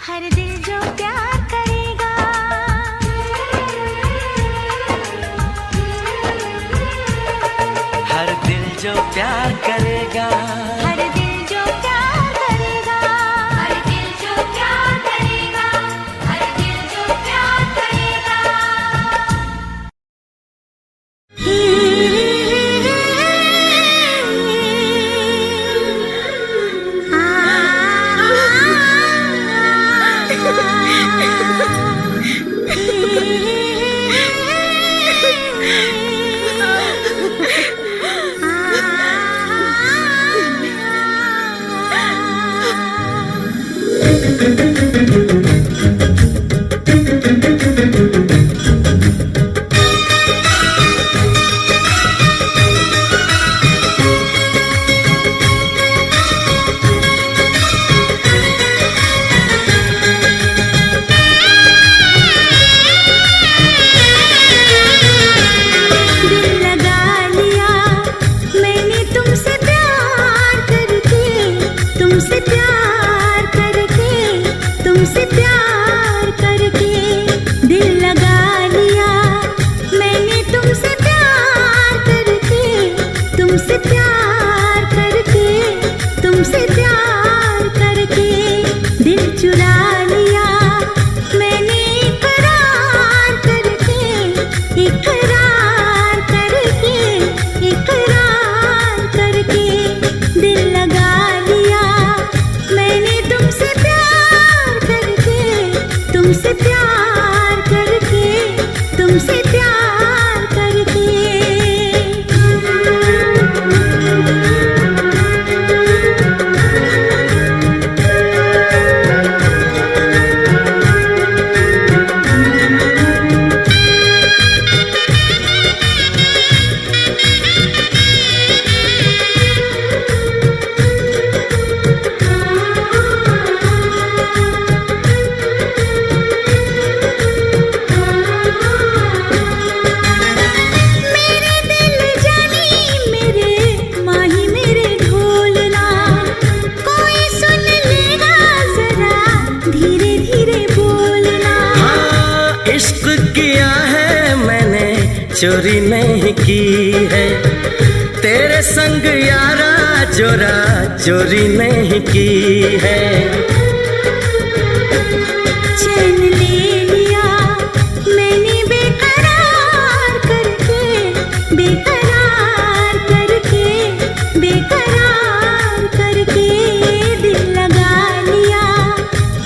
हर दिल जो प्यार करेगा, हर दिल जो प्यार करेगा, हर दिल जो प्यार करेगा, हर दिल जो प्यार करेगा, हर दिल जो प्यार करेगा। Thank you. तुमसे प्यार करके, तुमसे प्यार करके दिल लगा लिया मैंने तुमसे प्यार करके, तुमसे प्यार करके, तुमसे प्यार करके दिल चुरा लिया मैंने इकरार करके, इकरार करके, इकरार करके दिल लगा लिया मैंने तुमसे प्यार करके, तुमसे प्यार करके, तुमसे प्यार करके। मेरे दिल जानी मेरे माही मेरे ढोलना, कोई सुन लेगा जरा धीरे धीरे बोलना। हाँ, इश्क किया है मैंने, चोरी नहीं की है, तेरे संग यारा जोरा चोरी नहीं की है। चैन ले लिया मैंने बेकरार करके, बेकरार करके, बेकरार करके दिल लगा लिया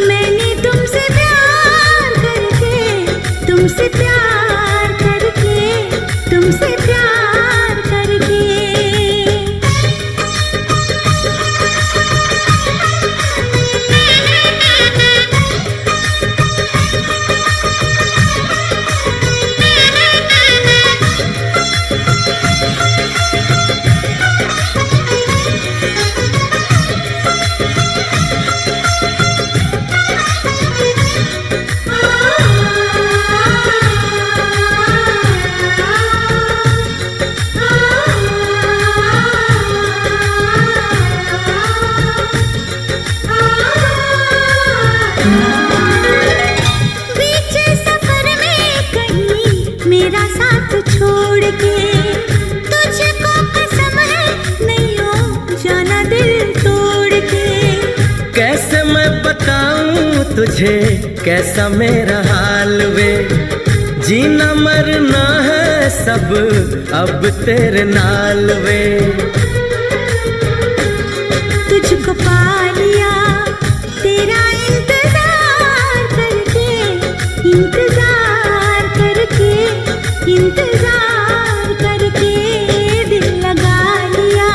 मैंने तुमसे प्यार करके, तुमसे प्यार करके, तुमसे प्यार करके। बीच सफर में कहीं मेरा साथ छोड़ के, तुझको कसम है नहीं हो जाना दिल तोड़ के। कैसे मैं बताऊं तुझे कैसा मेरा हाल वे, जीना मरना है सब अब तेरे नाल वे। तुझको पा लिया तेरा इंतजार करके, इंतजार करके, इंतजार करके दिल लगा लिया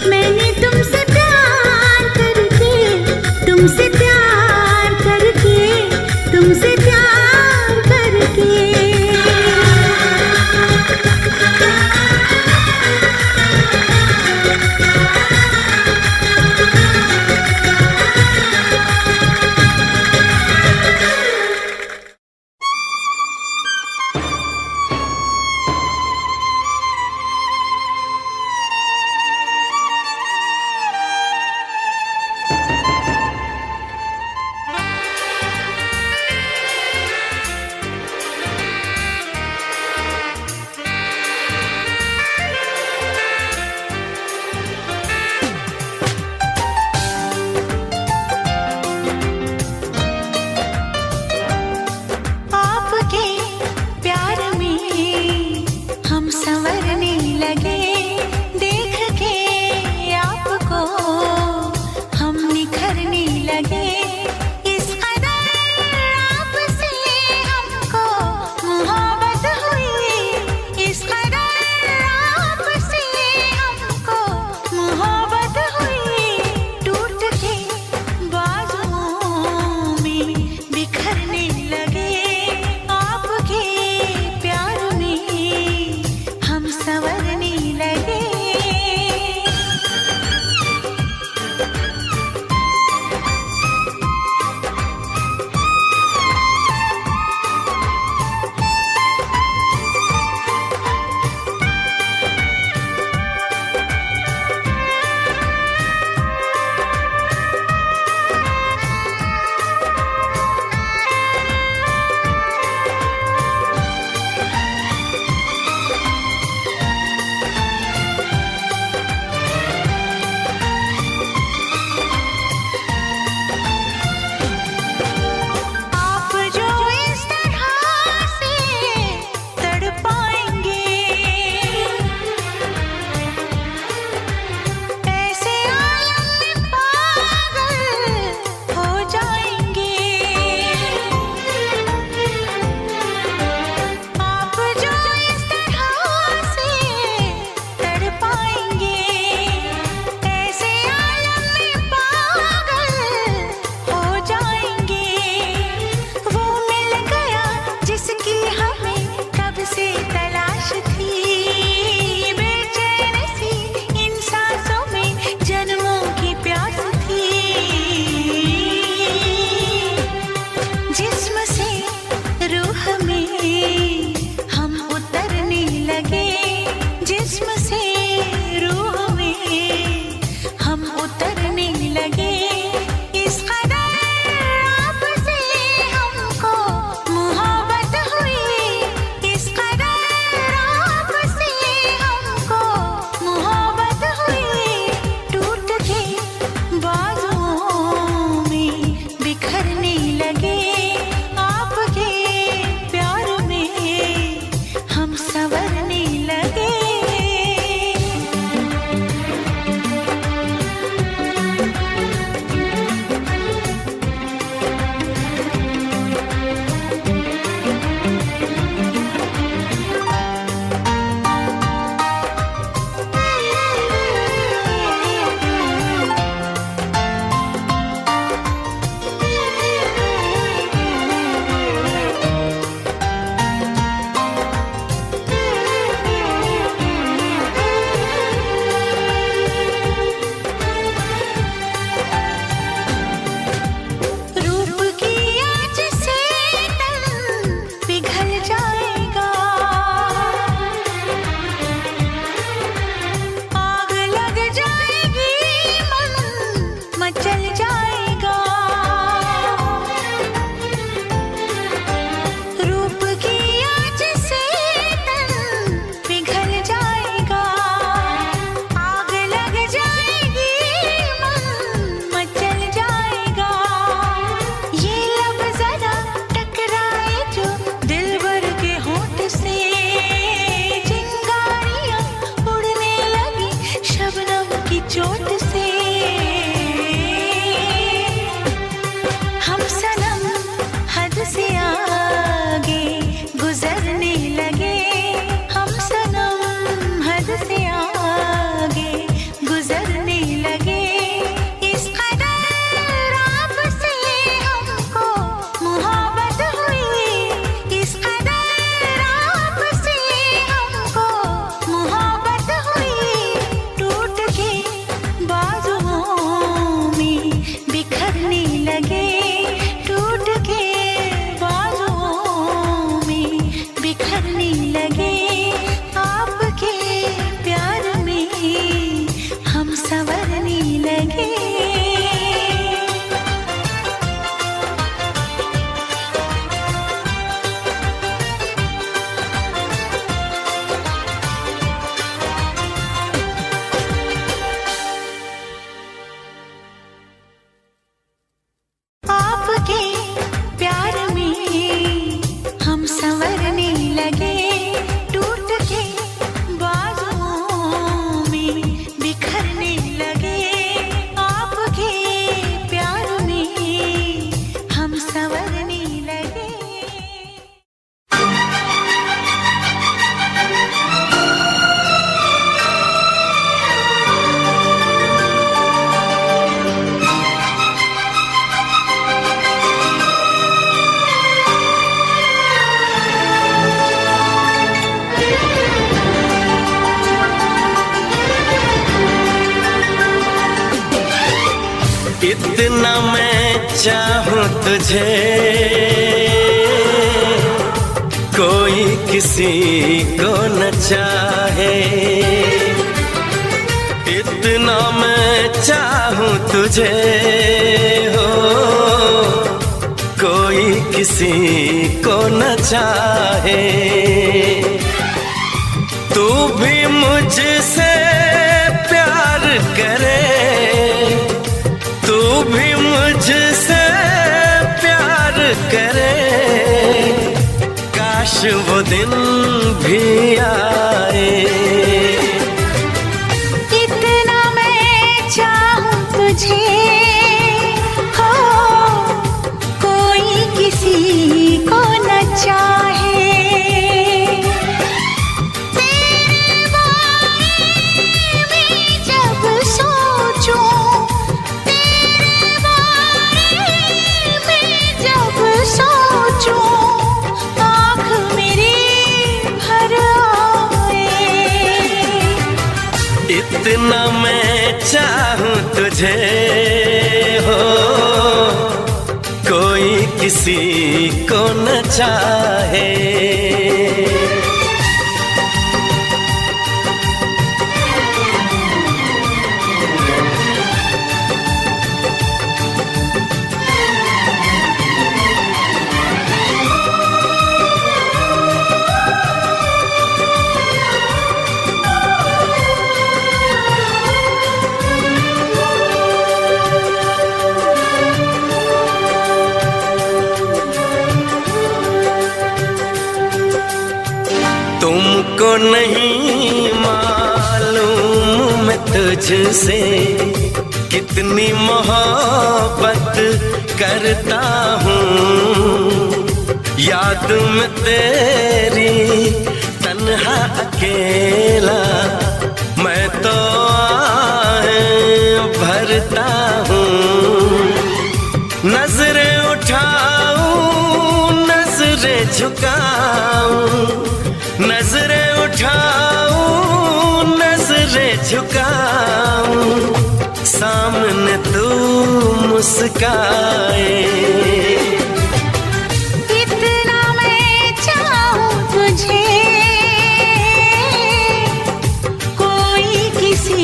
मैंने तुमसे प्यार करके, तुमसे प्यार करके, तुमसे प्यार करके। इतना मैं चाहूं तुझे, कोई किसी को न चाहे। इतना मैं चाहूं तुझे हो, कोई किसी को न चाहे। तू भी मुझसे प्यार करे, तू भी मुझसे प्यार करे। काश वो दिन भी आए। इतना मैं चाहूं तुझे हो, कोई किसी को न चाहे। तेरे बारे में जब सोचूं, तेरे बारे में जब सोचूं, आँख मेरी भर आए। इतना मैं चाहूं तुझे हो, कोई किसी को न चाहे। तुमको नहीं मालूम मैं तुझसे कितनी मोहब्बत करता हूँ। याद में तेरी तन्हा अकेला मैं तो आहें भरता हूँ। नजरें उठाऊं, नजरें झुकाऊं, नजरें उठाऊं, नजरें झुकाऊं, सामने तू मुस्काए। इतना मैं चाहूं तुझे, कोई किसी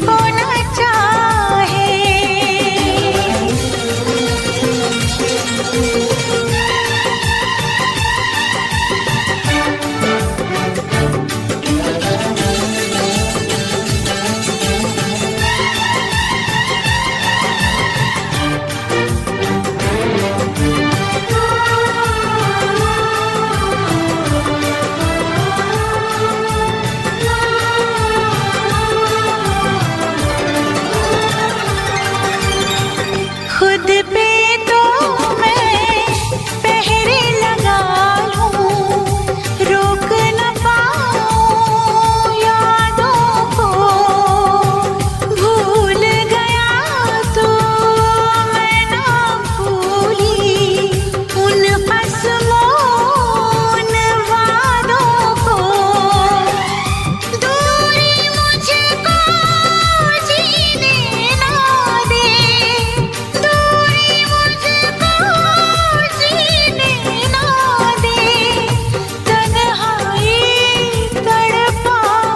को न चाहे। खुद पे तो मैं पहरे लगा लूं, रोक न पाऊं यादों को। भूल गया तो मैं ना भूली उन कसमों, उन वादों को। दूरी मुझको जीने ना दे, दूरी मुझको जीने ना दे, तन्हाई तड़पाए।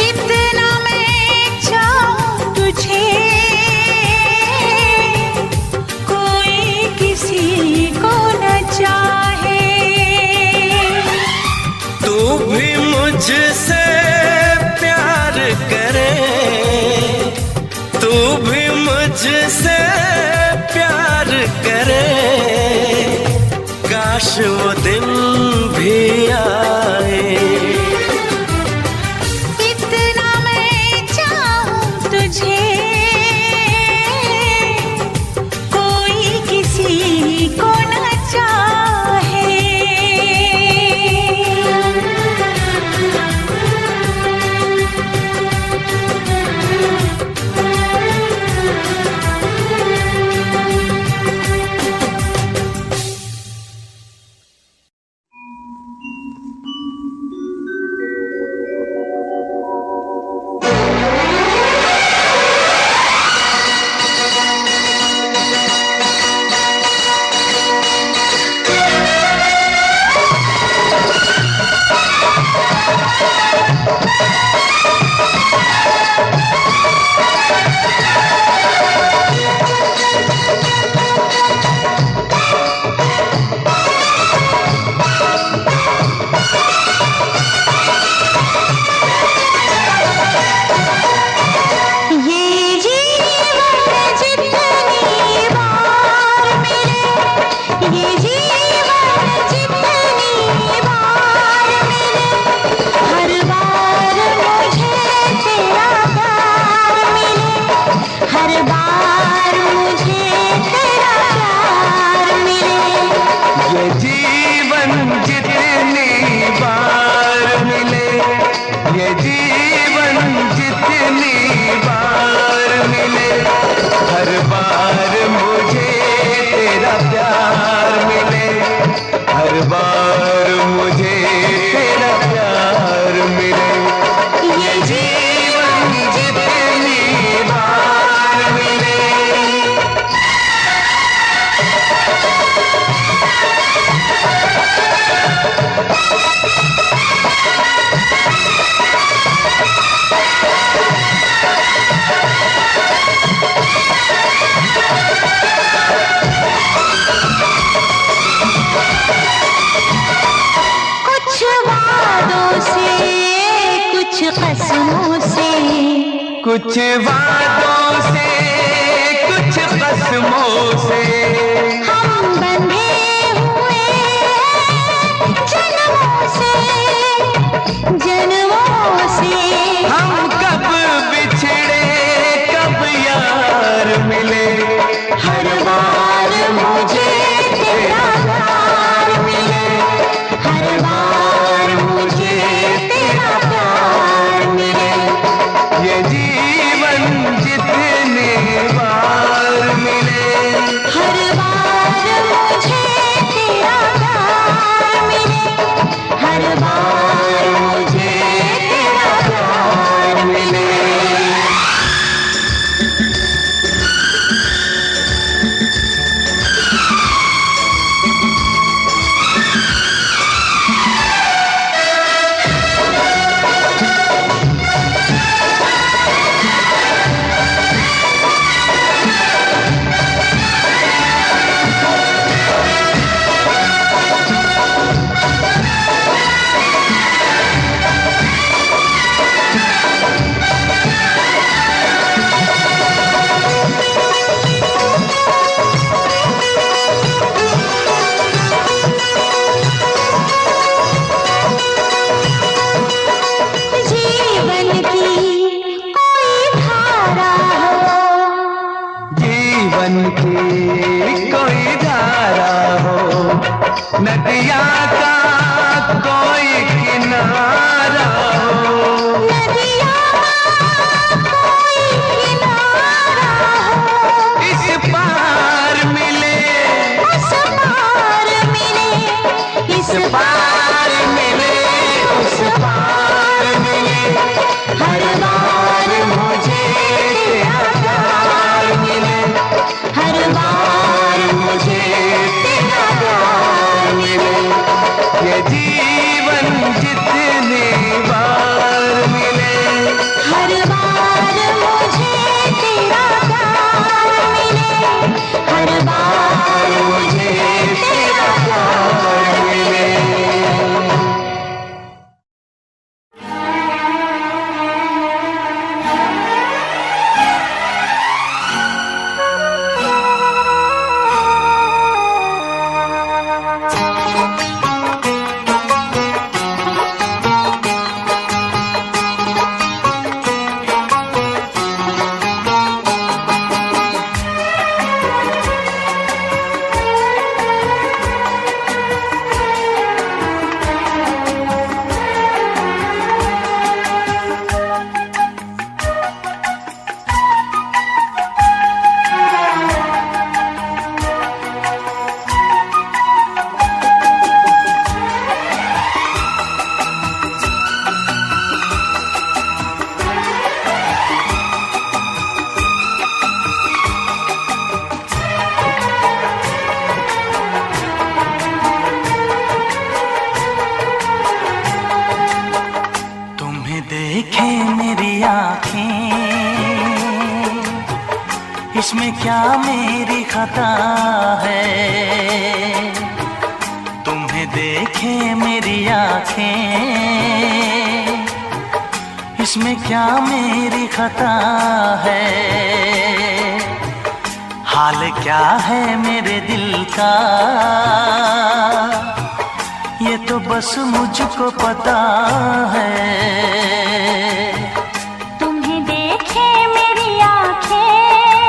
इतना मैं चाहूं तुझे, कोई किसी को न चाहे। तू भी मुझसे प्यार करे, तू भी मुझसे प्यार करे। काश वो दिन भी आए। इतना मैं चाहूं तुझे, कोई किसी को न चाहे। हर बार मुझे तेरा प्यार मिले। ये जीवन जितनी बार मिले, ये जीवन जितनी बार मिले, हर बार मुझे तेरा प्यार मिले, हर बार मुझे तेरा प्यार मिले। ये जीवन जितनी बार मिले। कुछ वादों से, कुछ कसमों से, कुछ वादों से, कुछ कसमों से, हम बंधे हुए जन्मों से, जन्मों से। हम कब बिछड़े कब यार मिले, हर बार मुझे तेरा प्यार मिले, हर बार मुझे तेरा प्यार मिले। ये जीवन जितने बार मिले, हर बार मुझे तेरा प्यार मिले, हर बार मुझे तेरा प्यार मिले। जीवन की कोई धारा हो, जीवन की कोई धारा हो, नदिया का कोई किनारा हो, नदिया कोई किनारा हो, इस पार मिले, उस पार मिले, इस पार मिले, उस पार मिले, हर बार मुझे तेरा प्यार मिले, हर बार मुझे तेरा प्यार मिले। ये जीवन जितने बार मिले, हर बार मुझे तेरा प्यार मिले, हर बार मुझे तेरा प्यार मिले। देखे मेरी आँखें, इसमें क्या मेरी खता है। तुम्हें देखे मेरी आँखें, इसमें क्या मेरी खता है। हाल क्या है मेरे दिल का, ये तो बस मुझको पता है। तुम्हें देखे मेरी आँखें,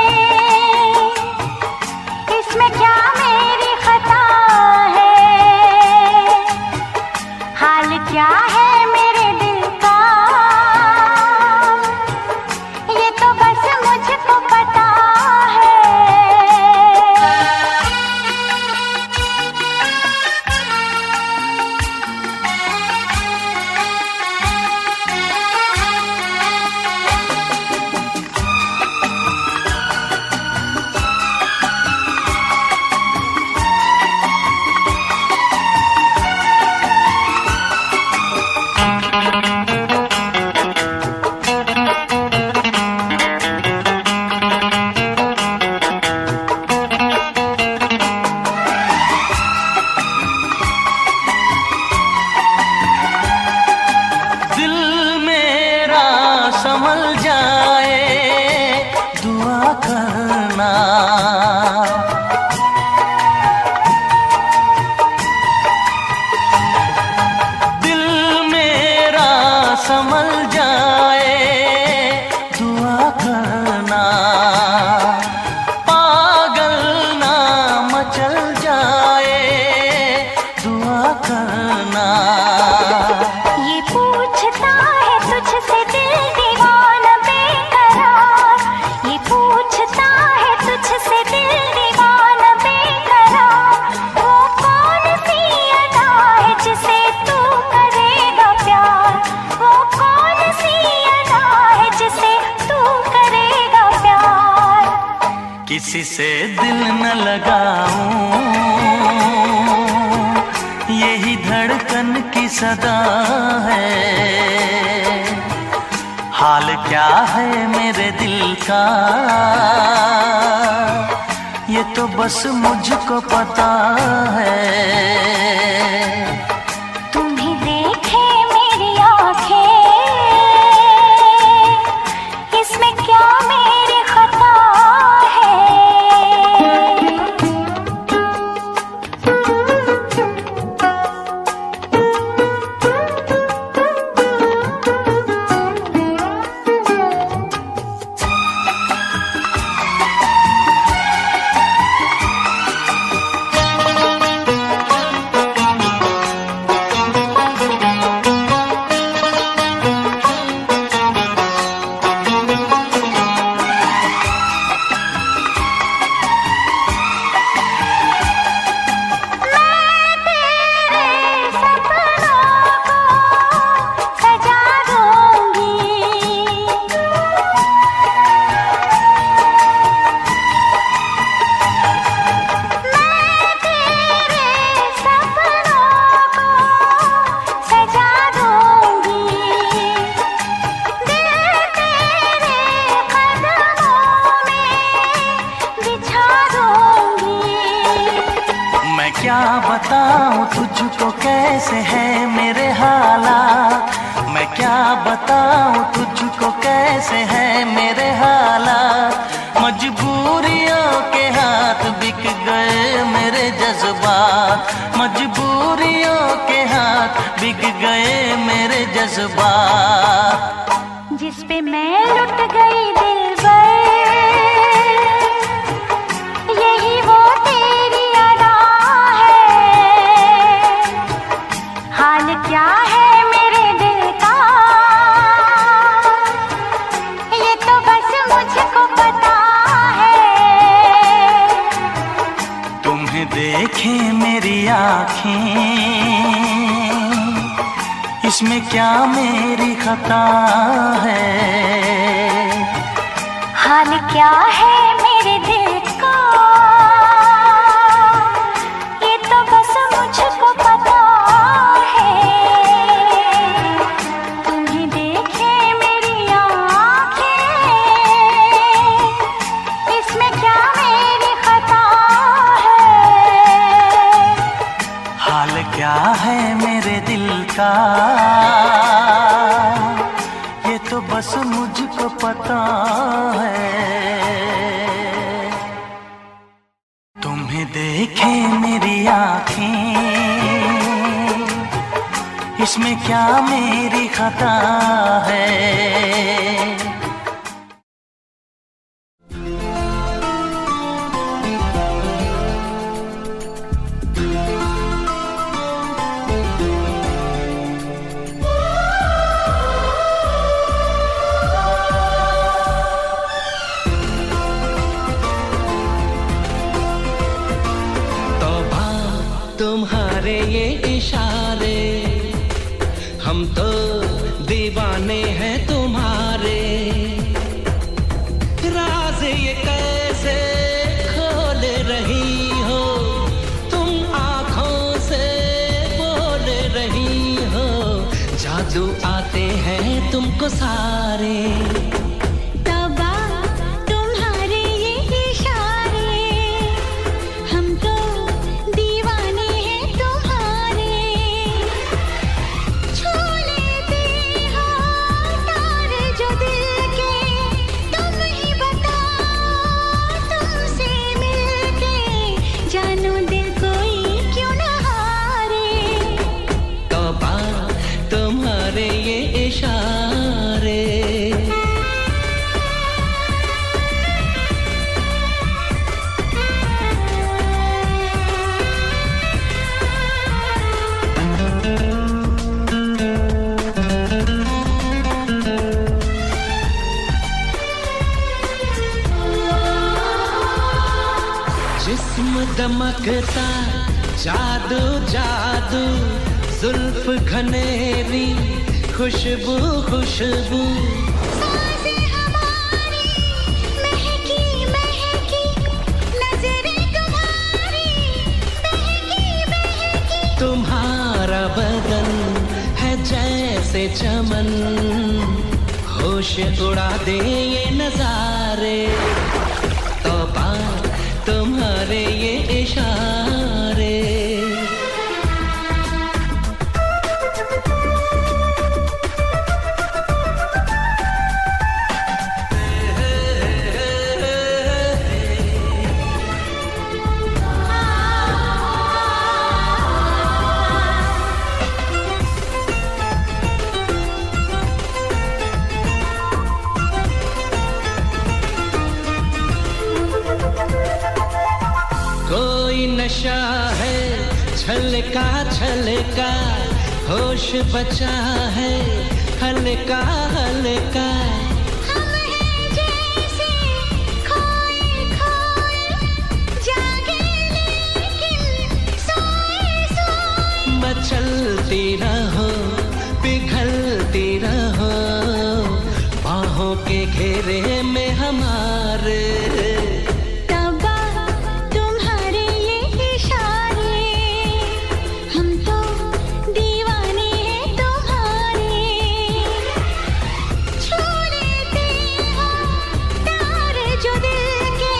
करना। दिल मेरा संभल जाए दुआ करना, पागल ना मचल जाए दुआ करना। ये पूछता है तुझसे दिल दीवाना बेकरार, ये पूछता है तुझसे दिल दीवाना बेकरार। वो कौन सी अदा है जिसे तू करेगा प्यार, वो कौन सी अदा है जिसे तू करेगा प्यार। किसी से दिल न लगाऊं, यही धड़कन की सदा है। हाल क्या है मेरे दिल का, ये तो बस मुझको पता है। तुम्हें देखे मेरी आंखें, इसमें क्या मेरी खता है। क्या बताऊं तुझको कैसे है मेरे हालात, मैं क्या बताऊं तुझको कैसे है मेरे हालात। मजबूरियों के हाथ बिक गए मेरे जज्बात, मजबूरियों के हाथ बिक गए मेरे जज्बात। जिस पे मैं लुट गई दिलबर, यही वो तेरी अदा है। हाल क्या है मेरे दिल का, ये तो बस मुझको पता है। तुम्हें देखे मेरी आँखें, इसमें क्या मेरी खता है। हाल क्या है मेरे दिल का, ये तो बस मुझको पता है। तुम्हें देखे मेरी आँखें, इसमें क्या मेरी खता है। हाल क्या है मेरे दिल का, ये तो बस मुझको पता है। तुम्हें देखे मेरी आँखें, इसमें क्या मेरी खता है। तुम्हारे ये इशारे, हम तो दीवाने हैं तुम्हारे। राज ये कैसे खोल रही हो तुम, आँखों से बोल रही हो। जादू आते हैं तुमको सारे। जिस्म दमकता जादू जादू, जुल्फ घनेरी खुशबू खुशबू, सांसें हमारी महकी महकी, नजरें तुम्हारी बहकी बहकी। तुम्हारा बदन है जैसे चमन, होश उड़ा दे ये नजारे, तौबा तुम्हारे ये इशारे। कोई नशा है छलका छलका, होश बचा है हल्का हल्का। हम हैं जैसे खोए खोए, जागे लेकिन सोए सोए। मचलती रहो पिघलती रहो, बाहों के घेरे में हमारे, तौबा तुम्हारे ये इशारे, हम तो दीवाने हैं तुम्हारे। छू लेते हो तार जो दिल के,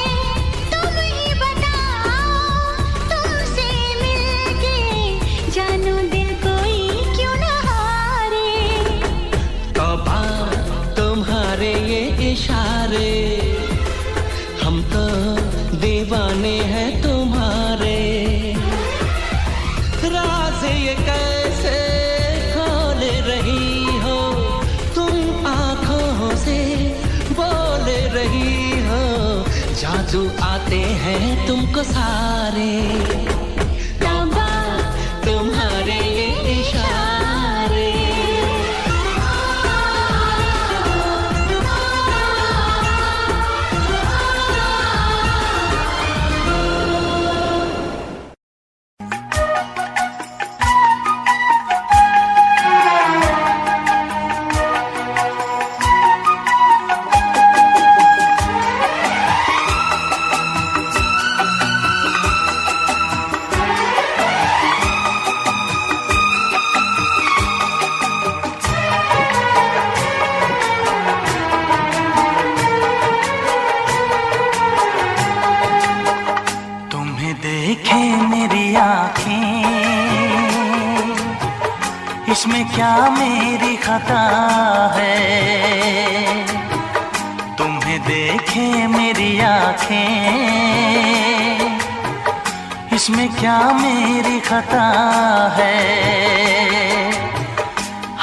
तुम ही बताओ तुमसे मिलके, जानू दिल कोई क्यों न हारे। तौबा तुम्हारे ये इशारे, हम तो दीवाने हैं तुम्हारे। राज ये कैसे खोल रही हो तुम, आंखों से बोल रही हो, जादू आते हैं तुमको सारे, तौबा तुम्हारे ये इशारे। तुम्हें देखे मेरी आँखें, इसमें क्या मेरी खता है। तुम्हें देखे मेरी आँखें, इसमें क्या मेरी खता है।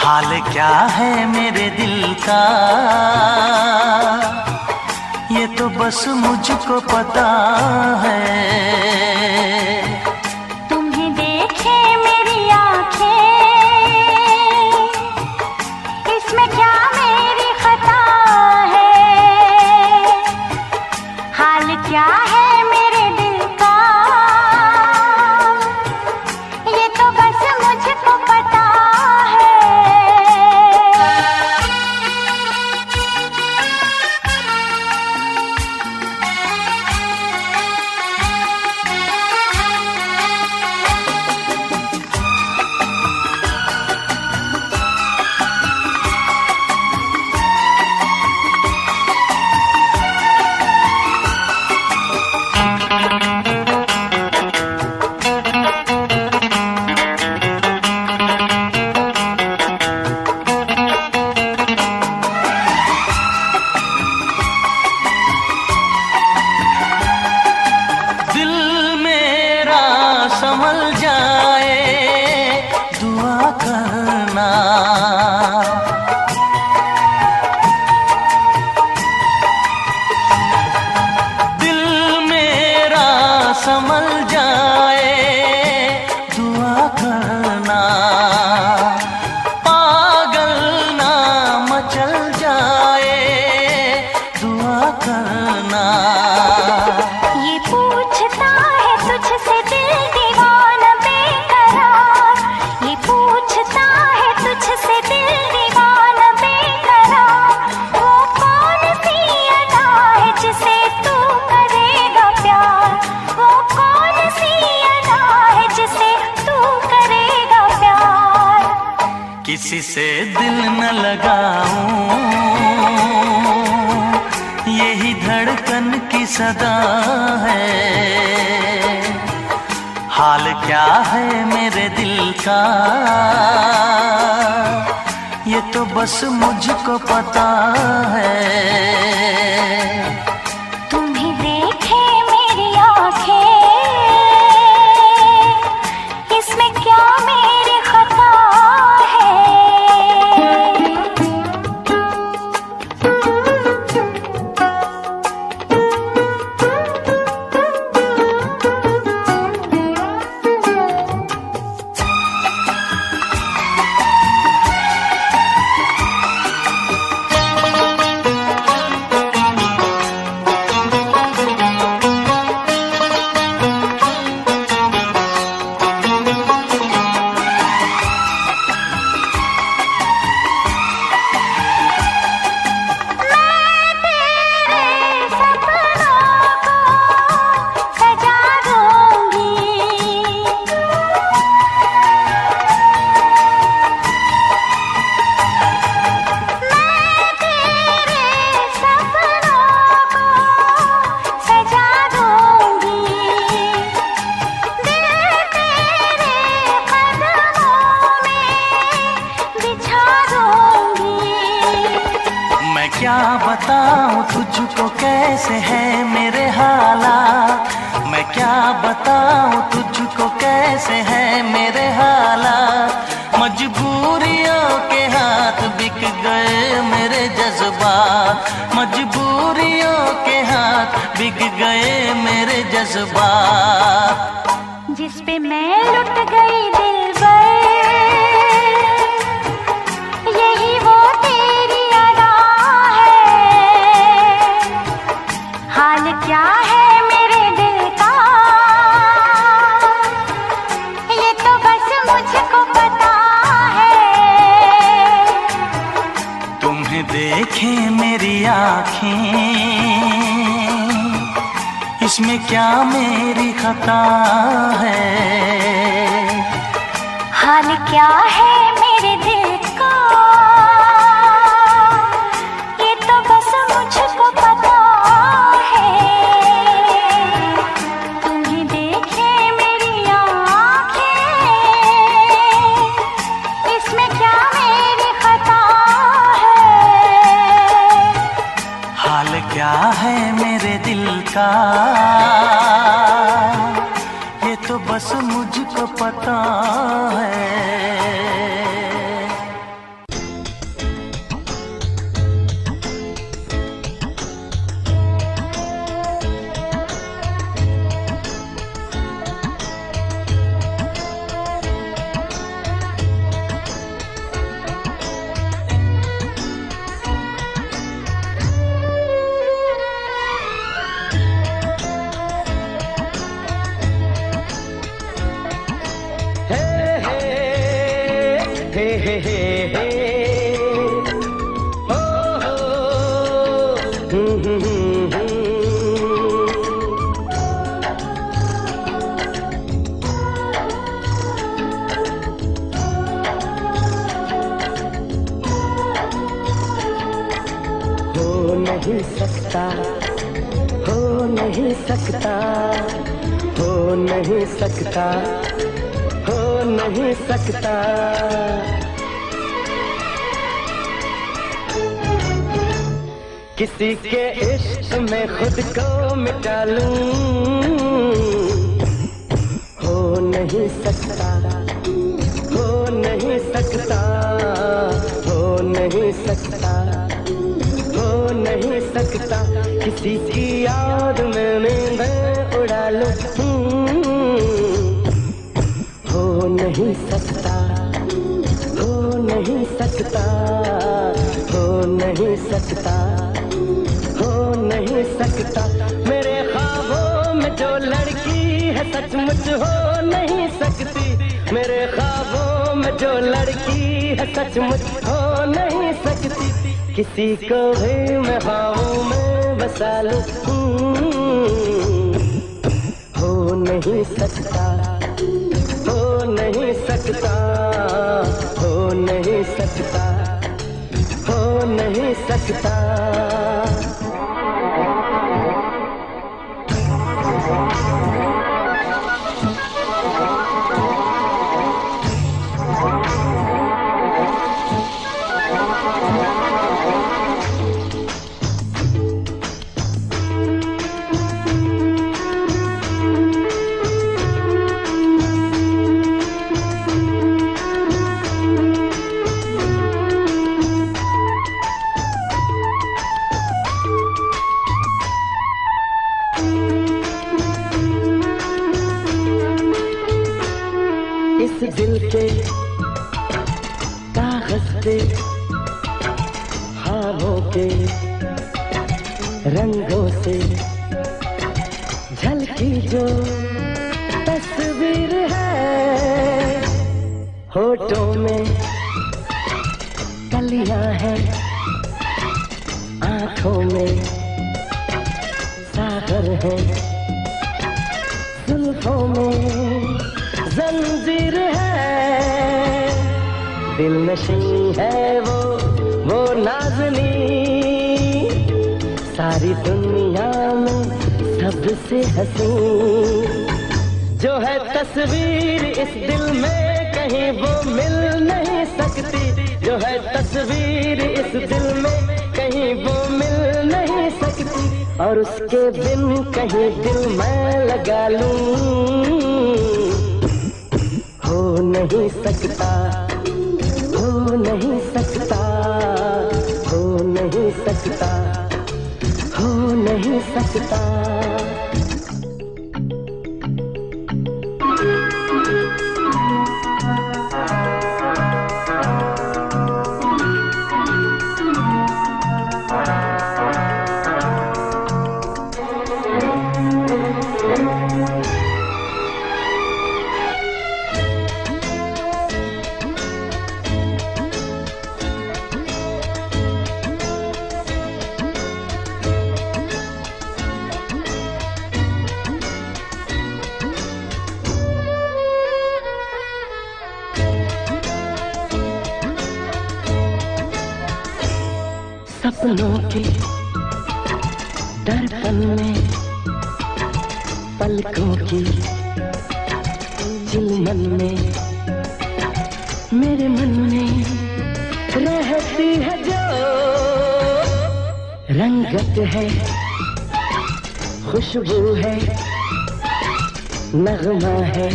हाल क्या है मेरे दिल का, ये तो बस मुझको पता है। तुम्हें देखे मेरी आँखें, इसमें क्या मेरी खता है। हाल क्या है मेरे दिल का, ये तो बस मुझको पता है। किसी से दिल न लगाऊं, यही धड़कन की सदा है। हाल क्या है मेरे दिल का, ये तो बस मुझको पता है। तुम्हें देखे मेरी आंखें, इसमें क्या मेरी खता है। क्या बताऊं तुझको कैसे है मेरे हालात, मैं क्या बताऊं तुझको कैसे है मेरे हालात। मजबूरियों के हाथ बिक गए मेरे जज्बात, मजबूरियों के हाथ बिक गए मेरे जज्बात। जिस पे मैं लुट गई दिलबर, यही वो तेरी अदा है। हाल क्या है मेरे दिल का, ये तो बस मुझको पता है। तुम्हें देखे मेरी आँखें, इसमें क्या मेरी खता है। हाल क्या है मेरे दिल का, ये तो बस मुझको पता है। तुम्हें देखे मेरी आँखें, इसमें क्या मेरी खता है। हाल क्या है मेरे दिल का, ये तो बस मुझको पता है। नहीं सकता, हो नहीं सकता, हो नहीं सकता, हो नहीं सकता। किसी के इश्क में खुद को मिटा लूं, हो नहीं सकता, हो नहीं सकता, हो नहीं सकता, हो नहीं सकता। किसी की याद में नींदें उड़ा लूं, हो नहीं सकता, हो नहीं सकता, हो नहीं सकता, हो नहीं सकता। मेरे ख्वाबों में जो लड़की है सचमुच हो नहीं सकती, मेरे ख्वाबों में जो लड़की है सचमुच हो नहीं सकती। किसी को भी मैं ख्वाबों में बसा लूं, हो नहीं सकता, हो नहीं सकता, हो नहीं सकता। सकता, हो नहीं सकता। इस दिल के कागज पे ख्वाबों के रंगों से झलकी जो तस्वीर है, होठों में कलियां हैं, आंखों में सागर है, जुल्फों में जंजीर है, दिल नशी है वो नाज़नी, सारी दुनिया में सबसे हसी जो है तस्वीर इस दिल में कहीं वो मिल नहीं सकती, जो है तस्वीर इस दिल में कहीं वो मिल नहीं सकती, और उसके बिन कहीं दिल मैं लगा लूं हो नहीं सकता, हो नहीं सकता, हो नहीं सकता, हो नहीं सकता। सपनों के दर्पण में पलकों की चिलमन में मेरे मन में रहती है जो रंगत है, खुशबू है, नगमा है,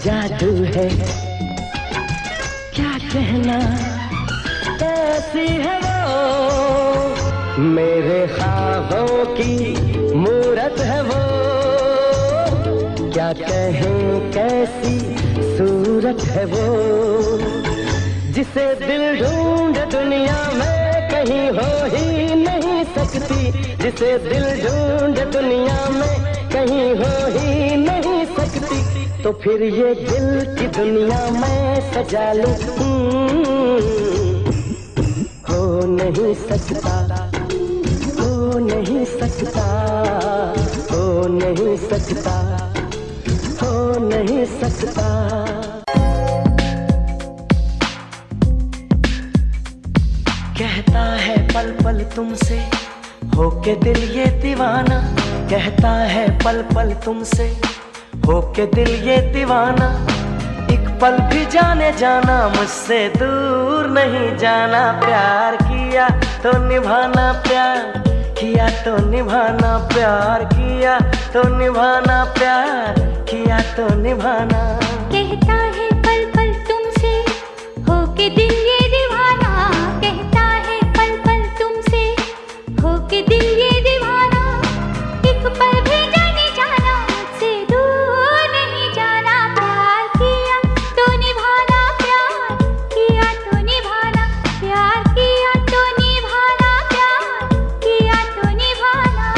जादू है, क्या कहना कैसी है वो, मेरे ख्वाबों की मूरत है वो, क्या कहें कैसी सूरत है वो, जिसे दिल ढूंढ दुनिया में कहीं हो ही नहीं सकती, जिसे दिल ढूंढ दुनिया में कहीं हो ही नहीं सकती, तो फिर ये दिल की दुनिया मैं सजा लूं हो नहीं सकता, हो नहीं सकता, हो नहीं सकता, हो नहीं सकता। कहता है पल पल तुमसे होके दिल ये दीवाना, कहता है पल पल तुमसे होके दिल ये दीवाना, एक पल भी जाने जाना मुझसे दूर नहीं जाना, प्यार किया तो निभाना, प्यार किया तो निभाना, प्यार किया तो निभाना, प्यार किया तो निभाना। कहता है पल पल तुमसे होके दिल ये दीवाना, कहता है पल पल तुमसे होके दिल ये दीवाना, एक पल भी जाने जाना मुझसे दूर नहीं जाना, प्यार किया तो निभाना, प्यार किया तो निभाना, प्यार किया तो निभाना, प्यार किया तो निभाना।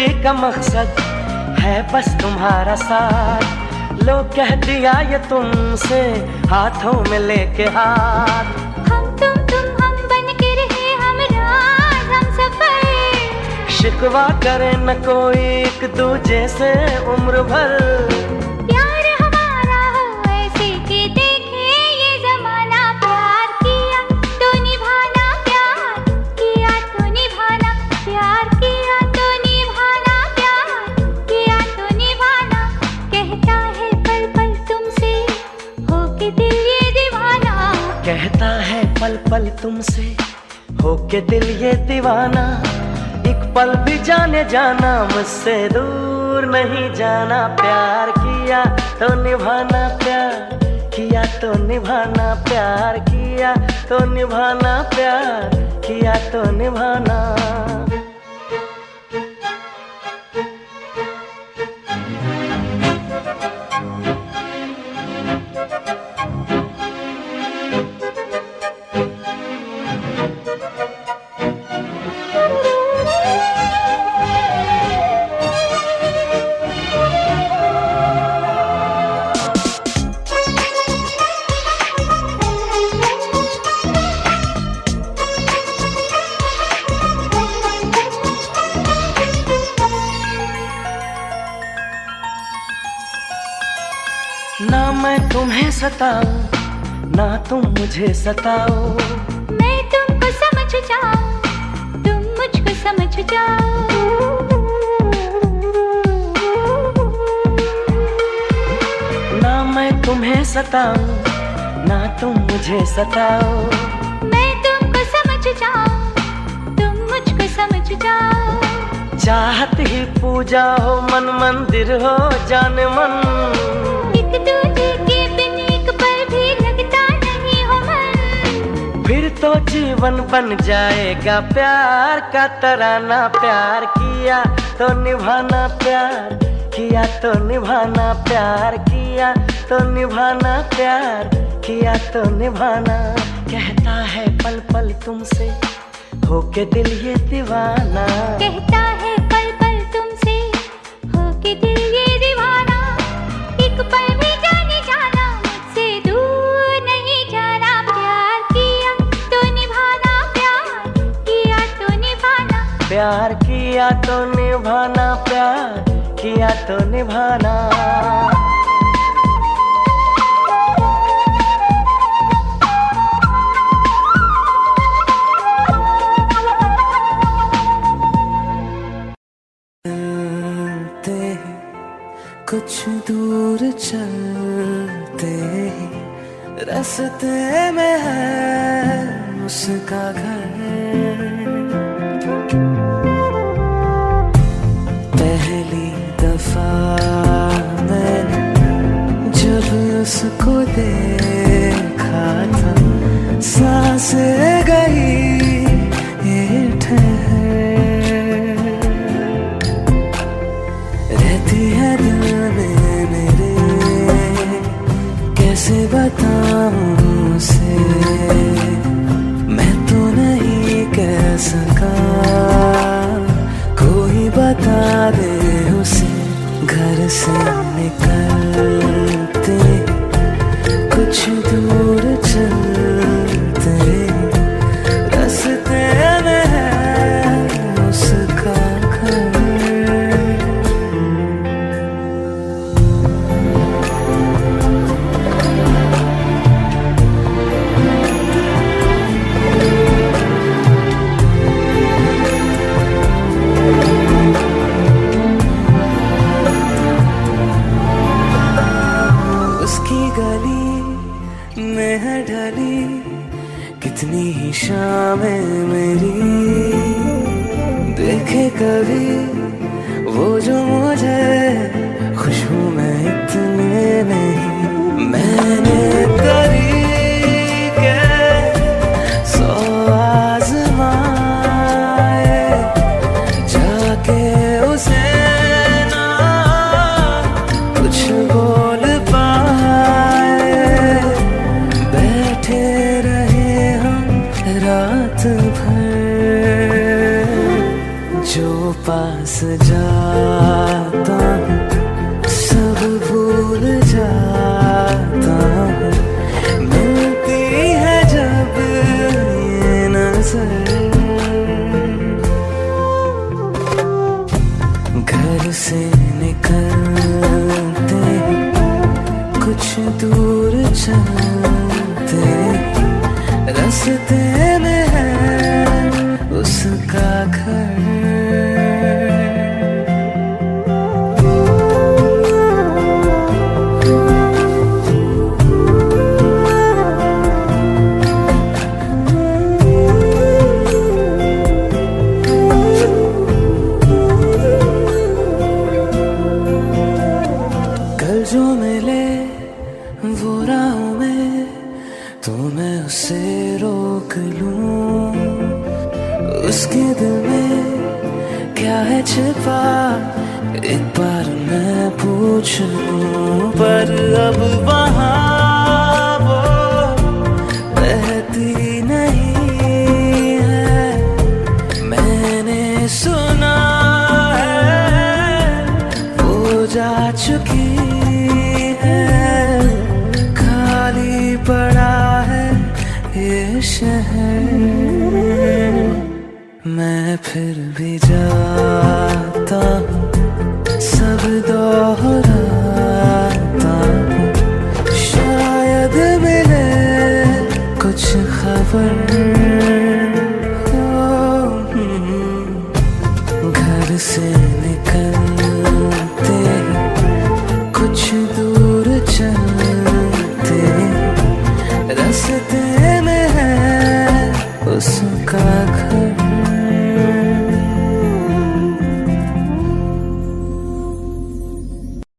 जिंदगी का मकसद है बस तुम्हारा साथ। लो कह दिया ये तुमसे हाथों में लेके हाथ। हम तुम हम बन के रहे हम राज हम सफर। शिकवा करे न कोई एक दूजे से उम्र भर। प्यार हमारा हो ऐसे कि देखे ये जमाना। प्यार किया तो निभाना, प्यार किया तो निभाना, प्यार किया तो निभाना, प्यार किया तो निभाना। कहता है पल पल तुमसे होके दिल ये दीवाना। कहता है पल पल तुमसे होके दिल ये दीवाना। एक पल भी जाने जाना मुझसे दूर नहीं जाना। प्यार किया तो निभाना, प्यार किया तो निभाना, प्यार किया तो निभाना, प्यार किया तो निभाना। ना मैं तुम्हें सताऊं ना तुम मुझे सताओ। मैं तुमको समझ जाऊं तुम मुझको समझ जाओ। ना मैं तुम्हें सताऊं ना तुम मुझे सताओ। मैं तुमको समझ जाऊं तुम मुझको समझ जाओ। चाहत ही पूजा हो मन मंदिर हो जाने मन। एक दूजे के बिन एक पल भी लगता नहीं हो मन। फिर तो जीवन बन जाएगा प्यार का तराना। प्यार किया तो निभाना, प्यार किया तो निभाना, प्यार किया तो निभाना, प्यार किया तो निभाना। कहता है पल पल तुमसे होके दिल ये दीवाना। कहता है पल पल तुमसे होके दिल ये दीवाना। एक पल भी जाने जाना मुझसे दूर नहीं जाना। प्यार किया तो निभाना, प्यार किया तो निभाना, प्यार किया तो निभाना, प्यार किया तो निभाना। कुछ दूर चलते ही रास्ते में है उसका घर। पहली दफा मैंने जब उसको देखा था सांसें गई ये ठहर। रहती है दिल में मेरे कैसे बताऊं उसे। मैं तो नहीं कह सका कोई बता दे उसे। घर से निकलते कुछ दूर चलते रास्ते में है उसका घर। गली में है ढली कितनी ही शामें मेरी। देखे कभी वो जो मुझे खुशबू में इतने नहीं। मैंने तरीके 100 आज़माए जाके उसे ना कुछ बोल बैठे रहे हम रात भर। जो पास जाता हूँ सब भूल जाता हूँ। मिलती है जब ये नजर, घर से निकलते कुछ दूर चलते, रास्ते में है उसका घर। कल जो मिले वो राहों में तो मैं उसे रोक लूं, उसके दिल में क्या है छिपा एक बार मैं पूछ लूं। पर अब वहाँ वो बहती नहीं है, मैंने सुना है वो जा चुकी है। खाली पड़ा है ये शहर, मैं फिर भी जाता हूँ सब दोहराता हूँ। शायद मिले कुछ खबर